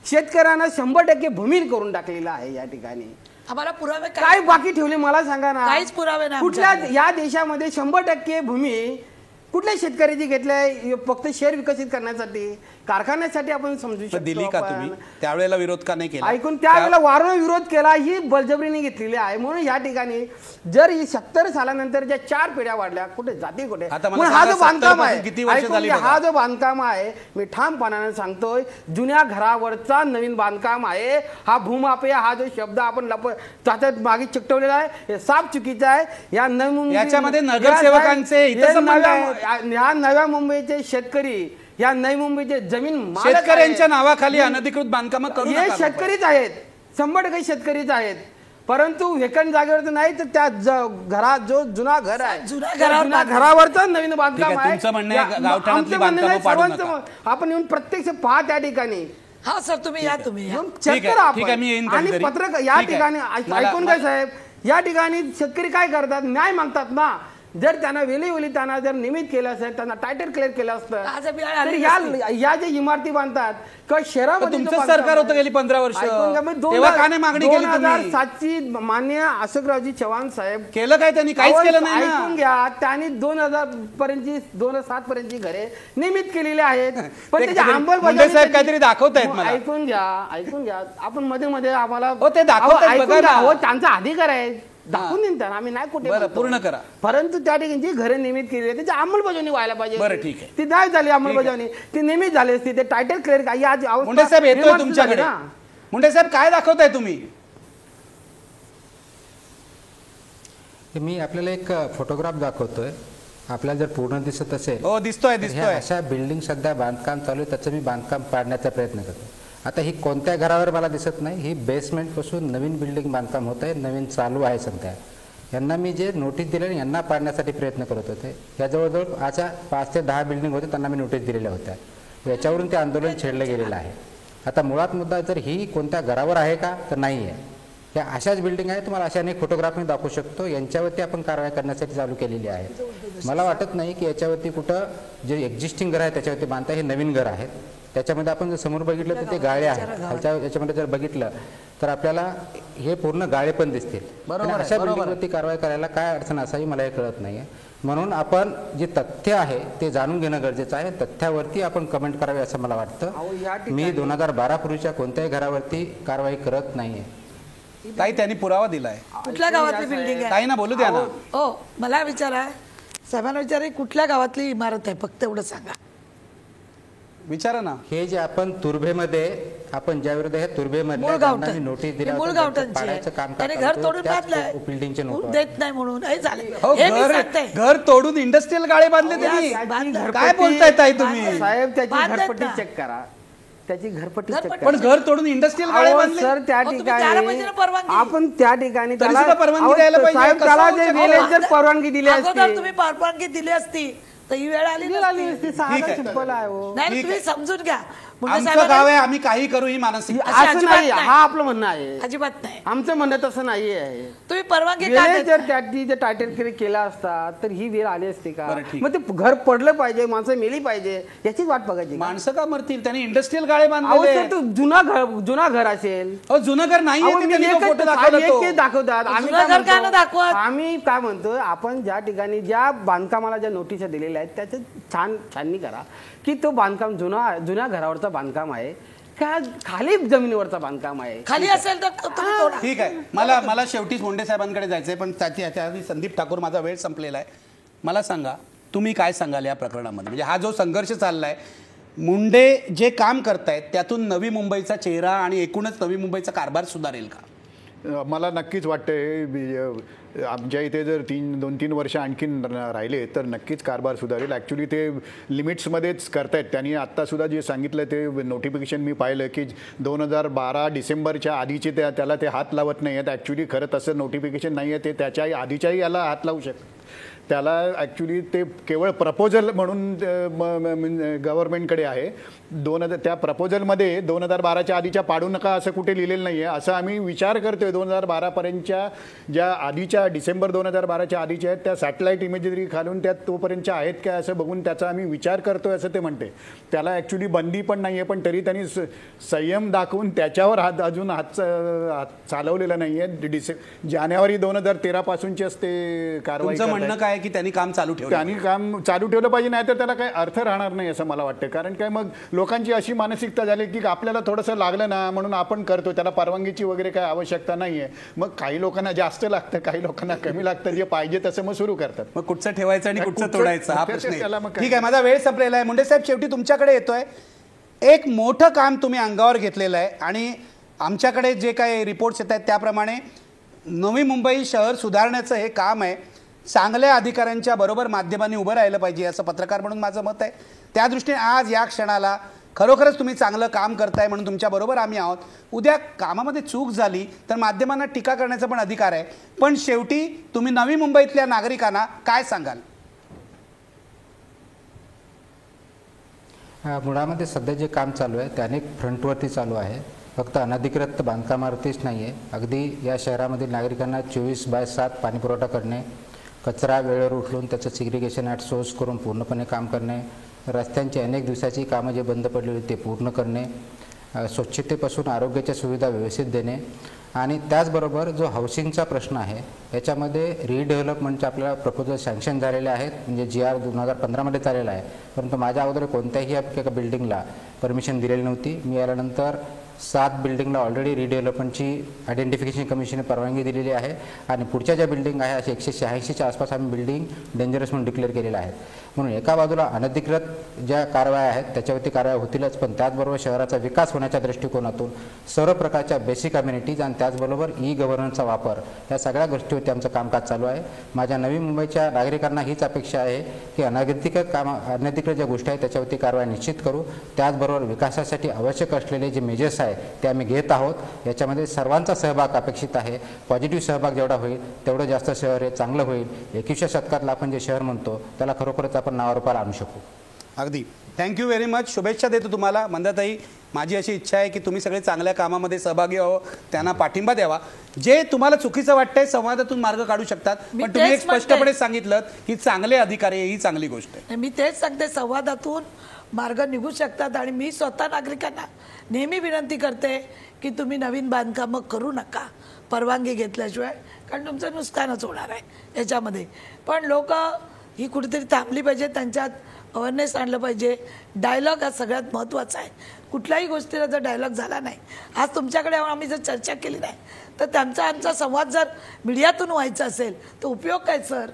शेतकऱ्यांना 100% भूमी करून टाकलेला आहे. या ठिकाणी आम्हाला पुरावे काय बाकी ठेवले मला सांगा ना. काहीच पुरावे नाही कुठल्या या देशामध्ये 100% भूमी कुठल्या शेतकऱ्याची घेतलाय? फक्त शहर विकसित करण्यासाठी, कारखान्यासाठी आपण समजू शकतो. दिली का तुम्ही? त्यावेळेला विरोध का नाही केला? ऐकून त्यावेळेला वारंवार विरोध केला, ही बळजबरीने घेतलेली आहे. म्हणून या ठिकाणी जर ही 70 सालानंतर ज्या 4 पिढ्या वाढल्या, कुठे जाती कुठे? हा जो बांधकाम आहे, हा जो बांधकाम आहे, मी ठामपणाने सांगतोय, जुन्या घरावरचा नवीन बांधकाम आहे. हा भूमाफिया हा जो शब्द आपण त्याच्यात मागे चिकटवलेला आहे, हे साफ चुकीचा आहे. याच्यामध्ये नगरसेवकांचे हितसंबंध आहेत. या नव्या मुंबईचे शेतकरी, या नवी मुंबईचे जमीन शेतकऱ्यांच्या नावाखाली अनधिकृत बांधकाम करू हे शेतकरीच आहेत, 100% शेतकरीच आहेत. परंतु वेकन जागेवर नाही, तर त्या घरात जो जुना घर आहे, जुन्या घरावरच नवीन बांधकाम आहे. आपण येऊन प्रत्यक्ष पहा त्या ठिकाणी. हा सर, तुम्ही या, तुम्ही चेक करा आपण. आणि पत्रक या ठिकाणी ऐकून काय साहेब, या ठिकाणी शेतकरी काय करतात, न्याय मागतात ना. जर त्यांना वेळी त्यांना जर नियमित केलं असेल, त्यांना टायटल क्लिअर केलं असतं, तर या जे इमारती बांधतात किंवा शहरामध्ये तुमचं सरकार होतं गेली 15 वर्ष, तेव्हा का नाही मागणी केली? 2007ची मान्य अशोकरावजी चव्हाण साहेब केलं काय? त्यांनी काहीच केलं नाही. ऐकून घ्या, त्यांनी 2007 पर्यंतची घरे नियमित केलेली आहेत, पण त्याची अंमलबजावणी साहेब काहीतरी दाखवतायत मला. ऐकून घ्या. आपण मध्ये आम्हाला ते दाखवतायत, त्यांचा अधिकार आहे, दाखवून देईन त्यांना, आम्ही नाही कुठे पूर्ण करा. परंतु त्या ठिकाणी जी घरे नियमित केली त्याची अंमलबजावणी व्हायला पाहिजे. बरं, ठीक आहे. ती नाही झाली अंमलबजावणी, ती नियमित झाली असती. ते टायटल क्लिअर मुंडे साहेब येतोय तुमच्याकडे. मुंडे साहेब काय दाखवताय तुम्ही? मी आपल्याला एक फोटोग्राफ दाखवतोय, आपल्याला जर पूर्ण दिसत असेल. हो, दिसतोय. अशा बिल्डिंग सध्या बांधकाम चालू आहे, त्याचं मी बांधकाम पाडण्याचा प्रयत्न करतो. आता ही कोणत्या घरावर मला दिसत नाही, ही बेसमेंट पासून नवीन बिल्डिंग बांधकाम होत आहे, नवीन चालू आहे सध्या. यांना मी जे नोटीस दिले यांना पाडण्यासाठी प्रयत्न करत होते. या जवळजवळ अशा 5 ते 10 बिल्डिंग होते, त्यांना मी नोटीस दिलेल्या होत्या. याच्यावरून ते आंदोलन छेडलं गेलेलं आहे. आता मुळात मुद्दा जर ही कोणत्या घरावर आहे का, तर नाही आहे. या अशाच बिल्डिंग आहे, तुम्हाला अशा अनेक फोटोग्राफ मी दाखवू शकतो. यांच्यावरती आपण कारवाई करण्यासाठी चालू केलेली आहे. मला वाटत नाही की याच्यावरती कुठं जे एक्झिस्टिंग घर आहे त्याच्यावरती बांधता, हे नवीन घर आहेत. त्याच्यामध्ये आपण जर समोर बघितलं तर ते गाळे आहेत. खालच्या याच्यामध्ये जर बघितलं तर आपल्याला हे पूर्ण गाळे पण दिसतील. अशा बिल्डिंगवरती कारवाई करायला काय अडचण असावी मला हे कळत नाहीये. म्हणून आपण जे तथ्य आहे ते जाणून घेणं गरजेचं आहे. तथ्यावरती आपण कमेंट करावी असं मला वाटतं. मी 2012 पूर्वीच्या कोणत्याही घरावरती कारवाई करत नाहीये. ताई, त्यांनी पुरावा दिलाय. कुठल्या गावातली बिल्डिंग आहे? ताई ना बोलू द्या ना. हो, मला विचारा, साहेबांना विचारा, कुठल्या गावातली इमारत आहे, फक्त एवढं सांगा. विचारा ना. हे जे आपण तुर्भेमध्ये, आपण ज्या विरुद्ध हे तुर्भेमध्ये नोटीस दिल्या मूळ गावठांचे काम त्याने घर तोडून बांधलंय, बिल्डिंगचे देत नाही म्हणून हे झाले. घर तोडून इंडस्ट्रियल गाळे बांधले त्यांनी. काय बोलताय ताई तुम्ही? साहेब, त्याची घरपट्टी चेक करा. त्याची घरपट्टी चेक करा. पण घर तोडून इंडस्ट्रियल गाळे बांधले सर. त्या ठिकाणी आपण त्या ठिकाणी परवानगी द्यायला पाहिजे. त्याला जे वेळेत जर परवानगी दिली असती, तुम्ही परवानगी दिली असती तर ही वेळ आली असती. साधा सिंपल आहे. नाही, तुम्ही समजून घ्या. मुंडे आमचं साहेबांना- गाव आहे, आम्ही काही करू ही मानसिकता. असं असं अजिबात नाही, नाही. हा आपलं म्हणणं आहे. अजिबात नाही. आमचं म्हणणं तसं नाही आहे. तुम्ही परवानगी का वेळेत देत जर नाही? त्याची जर टायटल क्लिअर केला असता तर ही वेळ आली असते का? बरं, ठीक. मग ते घर पडलं पाहिजे, माणसं मेली पाहिजे, याचीच वाट बघायची का? माणसं का मरतील? त्यांनी इंडस्ट्रियल गाळे अहो बांधले. सर, तो जुना घर असेल. जुनं घर नाही अहो, मी एकच- फोटो एकच दाखवतात. आम्ही जुनं काय घर काय म्हणतो? न दाखवत? आम्ही काय म्हणतो, आपण ज्या ठिकाणी ज्या बांधकामाला ज्या नोटिसा दिलेल्या आहेत त्याचं छाननी करा की तो बांधकाम जुन्या घरावरचा बांधकाम आहे का खाली जमिनीवरचा बांधकाम आहे. खाली असेल तर तुम्ही तोडा. ठीक आहे. मला शेवटी मुंडे साहेबांकडे जायचंय, पण त्याच्या आधी संदीप ठाकूर, माझा वेळ संपलेला आहे. मला सांगा, तुम्ही काय सांगाल या प्रकरणामध्ये? म्हणजे हा जो संघर्ष चाललाय, मुंडे जे काम करतायत त्यातून नवी मुंबईचा चेहरा आणि एकूणच नवी मुंबईचा कारभार सुधारेल का? मला नक्कीच वाटतंय आमच्या इथे जर 2-3 वर्ष आणखीन राहिले तर नक्कीच कारभार सुधारेल. ॲक्च्युली ते लिमिट्समध्येच करतायत. त्यांनी आत्तासुद्धा जे सांगितलं ते नोटिफिकेशन मी पाहिलं की 2012 डिसेंबरच्या आधीचे त्याला ते हात लावत नाही आहेत. ॲक्च्युली खरं तसं नोटिफिकेशन नाही आहे, ते त्याच्या आधीच्याही याला हात लावू शकतात. त्याला ॲक्च्युली ते केवळ प्रपोजल म्हणून गव्हर्नमेंटकडे आहे. त्या प्रपोजलमध्ये 2012च्या आधीच्या पाडू नका असं कुठे लिहिलेलं नाही आहे. असं आम्ही विचार करतोय 2012पर्यंतच्या ज्या आधीच्या डिसेंबर 2012च्या आधीच्या आहेत त्या सॅटेलाईट इमेजरी घालून त्या तोपर्यंतच्या आहेत काय असं बघून त्याचा आम्ही विचार करतोय असं ते म्हणते. त्याला ॲक्च्युली बंदी पण नाही आहे, पण तरी त्यांनी संयम दाखवून त्याच्यावर अजून हात चालवलेला नाही आहे. जानेवारी 2013 पासूनचीच ते कारवाई. तुमचं म्हणणं काय की त्यांनी काम चालू ठेवलं? त्यांनी काम चालू ठेवलं पाहिजे, नाही तर त्याला काही अर्थ राहणार नाही असं मला वाटतं. कारण काय, मग लोकांची अशी मानसिकता झाली की आपल्याला थोडंसं लागलं ना म्हणून आपण करतो, त्याला परवानगीची वगैरे काही आवश्यकता नाही आहे. मग काही लोकांना जास्त लागतं, काही लोकांना कमी लागतं, जे पाहिजे तसं मग सुरू करतात. मग कुठचं ठेवायचं आणि कुठचं कुठचं- तोडायचं हा त्याला प्रश्न मग आहे. काय? ठीक आहे, माझा वेळ संपलेला आहे. मुंडे साहेब, शेवटी तुमच्याकडे येतोय. एक मोठं काम तुम्ही अंगावर घेतलेलं आहे आणि आमच्याकडे जे काही रिपोर्ट्स येत आहेत त्याप्रमाणे नवी मुंबई शहर सुधारण्याचं हे काम आहे. चांगल्या अधिकाऱ्यांच्या बरोबर माध्यमांनी उभं राहिलं पाहिजे असं पत्रकार म्हणून माझं मत आहे. त्या दृष्टीने आज या क्षणाला खरोखरच तुम्ही चांगलं काम करताय म्हणून तुमच्याबरोबर आम्ही आहोत. उद्या कामामध्ये चूक झाली तर माध्यमांना टीका करण्याचा पण अधिकार आहे. पण शेवटी तुम्ही नवी मुंबईतल्या नागरिकांना काय सांगाल? मुळामध्ये सध्या जे काम चालू आहे ते अनेक फ्रंटवरती चालू आहे. फक्त अनधिकृत बांधकामावरतीच नाही आहे. अगदी या शहरामधील नागरिकांना 24/7 पाणी पुरवठा करणे, कचरा वेळेवर उचलून त्याचं सिग्रिगेशन ॲट सोर्स करून पूर्णपणे काम करणे, रस्त्यांची अनेक दिवसाची कामं जे बंद पडलेली ते पूर्ण करणे, स्वच्छतेपासून आरोग्याच्या सुविधा व्यवस्थित देणे आणि त्याचबरोबर जो हाऊसिंगचा प्रश्न आहे याच्यामध्ये रिडेव्हलपमेंटचे आपल्याला प्रपोजल सँक्शन झालेले आहेत. म्हणजे GR 2015मध्ये चाललेला आहे, परंतु माझ्या अगोदर कोणत्याही एका बिल्डिंगला परमिशन दिलेली नव्हती. मी आल्यानंतर 7 बिल्डिंगला ऑलरेडी रिडेव्हलपमेंटची आयडेंटिफिकेशन कमिशनने परवानगी दिलेली आहे आणि पुढच्या ज्या बिल्डिंग आहे असे 186च्या आसपास आम्ही बिल्डिंग डेंजरस म्हणून डिक्लेअर केलेल्या आहेत. म्हणून एका बाजूला अनधिकृत ज्या कारवाया आहेत त्याच्यावरती कारवाया होतीलच, पण त्याचबरोबर शहराचा विकास होण्याच्या दृष्टिकोनातून सर्व प्रकारच्या बेसिक अम्युनिटीज आणि त्याचबरोबर गव्हर्नन्सचा वापर या सगळ्या गोष्टीवरती आमचं कामकाज चालू आहे. माझ्या नवी मुंबईच्या नागरिकांना हीच अपेक्षा आहे की अनधिकृत ज्या गोष्टी आहेत त्याच्यावरती कारवाई निश्चित करू. त्याचबरोबर विकासासाठी आवश्यक असलेले जे मेजर्स आहेत ते आम्ही घेत आहोत. याच्यामध्ये सर्वांचा सहभाग अपेक्षित आहे. पॉझिटिव्ह सहभाग जेवढा होईल तेवढं जास्त शहर हे चांगलं होईल. 21व्या शतकातलं आपण जे शहर म्हणतो त्याला खरोखरच आपण नावारूपाला आणू शकू. अगदी थँक्यू व्हेरी मच. शुभेच्छा देतो तुम्हाला. मंदाताई, माझी अशी इच्छा आहे की तुम्ही सगळे चांगल्या कामामध्ये सहभागी व्हावं, त्यांना पाठिंबा द्यावा. जे तुम्हाला चुकीचं वाटतंय संवादातून मार्ग काढू शकतात, मी पण तुम्ही तेच एक स्पष्टपणे सांगितलं की चांगले अधिकारी ही चांगली गोष्ट आहे. मी तेच सांगते, संवादातून मार्ग निघू शकतात. आणि मी स्वतः नागरिकांना नेहमी विनंती करते की तुम्ही नवीन बांधकामं करू नका परवानगी घेतल्याशिवाय, कारण तुमचं नुकसानच होणार आहे याच्यामध्ये. पण लोक ही कुठेतरी थांबली पाहिजे, त्यांच्यात अवेअरनेस आणलं पाहिजे. डायलॉग हा सगळ्यात महत्त्वाचा आहे. कुठल्याही गोष्टीला जर डायलॉग झाला नाही, आज तुमच्याकडे आम्ही जर चर्चा केली नाही तर आमचा संवाद जर मीडियातून व्हायचा असेल तर उपयोग काय सर?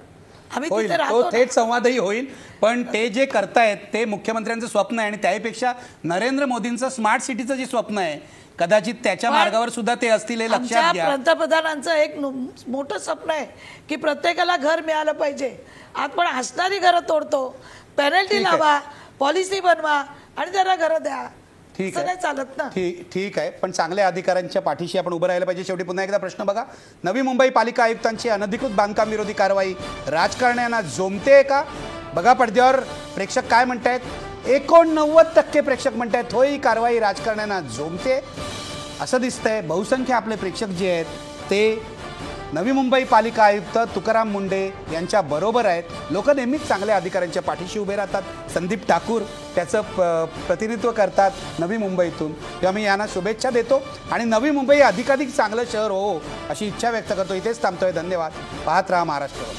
आम्ही होईल, तिथे तो राहतो. थेट संवादही होईल. पण ते जे करतायत ते मुख्यमंत्र्यांचं स्वप्न आहे आणि त्यापेक्षा नरेंद्र मोदींचं स्मार्ट सिटीचं जे स्वप्न आहे कदाचित त्याच्या मार्गावर सुद्धा ते असतील हे लक्षात आमच्या घ्या. पंतप्रधानांचं एक मोठं स्वप्न आहे की प्रत्येकाला घर मिळालं पाहिजे. आपण असणारी घरं तोडतो, पेनल्टी ठीक आहे. लावा, पॉलिसी बनवा आणि त्यांना घरं द्या. ठीक असं नाही आहे, चालत ना. ठीक आहे. पण चांगल्या अधिकाऱ्यांच्या पाठीशी आपण उभं राहिलं पाहिजे. शेवटी पुन्हा एकदा प्रश्न बघा, नवी मुंबई पालिका आयुक्तांची अनधिकृत बांधकाम विरोधी कारवाई राजकारण्यांना जोमते का? बघा पडद्यावर प्रेक्षक काय म्हणतायत 89% प्रेक्षक म्हणतात होय ही कारवाई राजकारण्यांना जोमते असं दिसतंय. बहुसंख्य आपले प्रेक्षक जे आहेत ते नवी मुंबई पालिका आयुक्त तुकाराम मुंढे यांच्या बरोबर आहेत. लोक नेहमीच चांगल्या अधिकाऱ्यांच्या पाठीशी उभे राहतात. संदीप ठाकूर त्याचं प्रतिनिधित्व करतात नवी मुंबईतून, तेव्हा मी यांना शुभेच्छा देतो आणि नवी मुंबई अधिकाधिक चांगलं शहर हो अशी इच्छा व्यक्त करतो. इथेच थांबतोय. धन्यवाद. पाहत राहा महाराष्ट्र.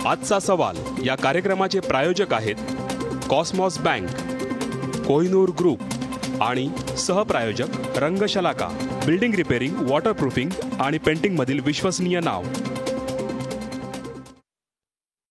आजचा सवाल या कार्यक्रमाचे प्रायोजक आहेत कॉस्मॉस बँक, कोहिनूर ग्रुप आणि सहप्रायोजक रंगशलाका, बिल्डिंग रिपेअरिंग, वॉटरप्रूफिंग आणि पेंटिंगमधील विश्वसनीय नाव.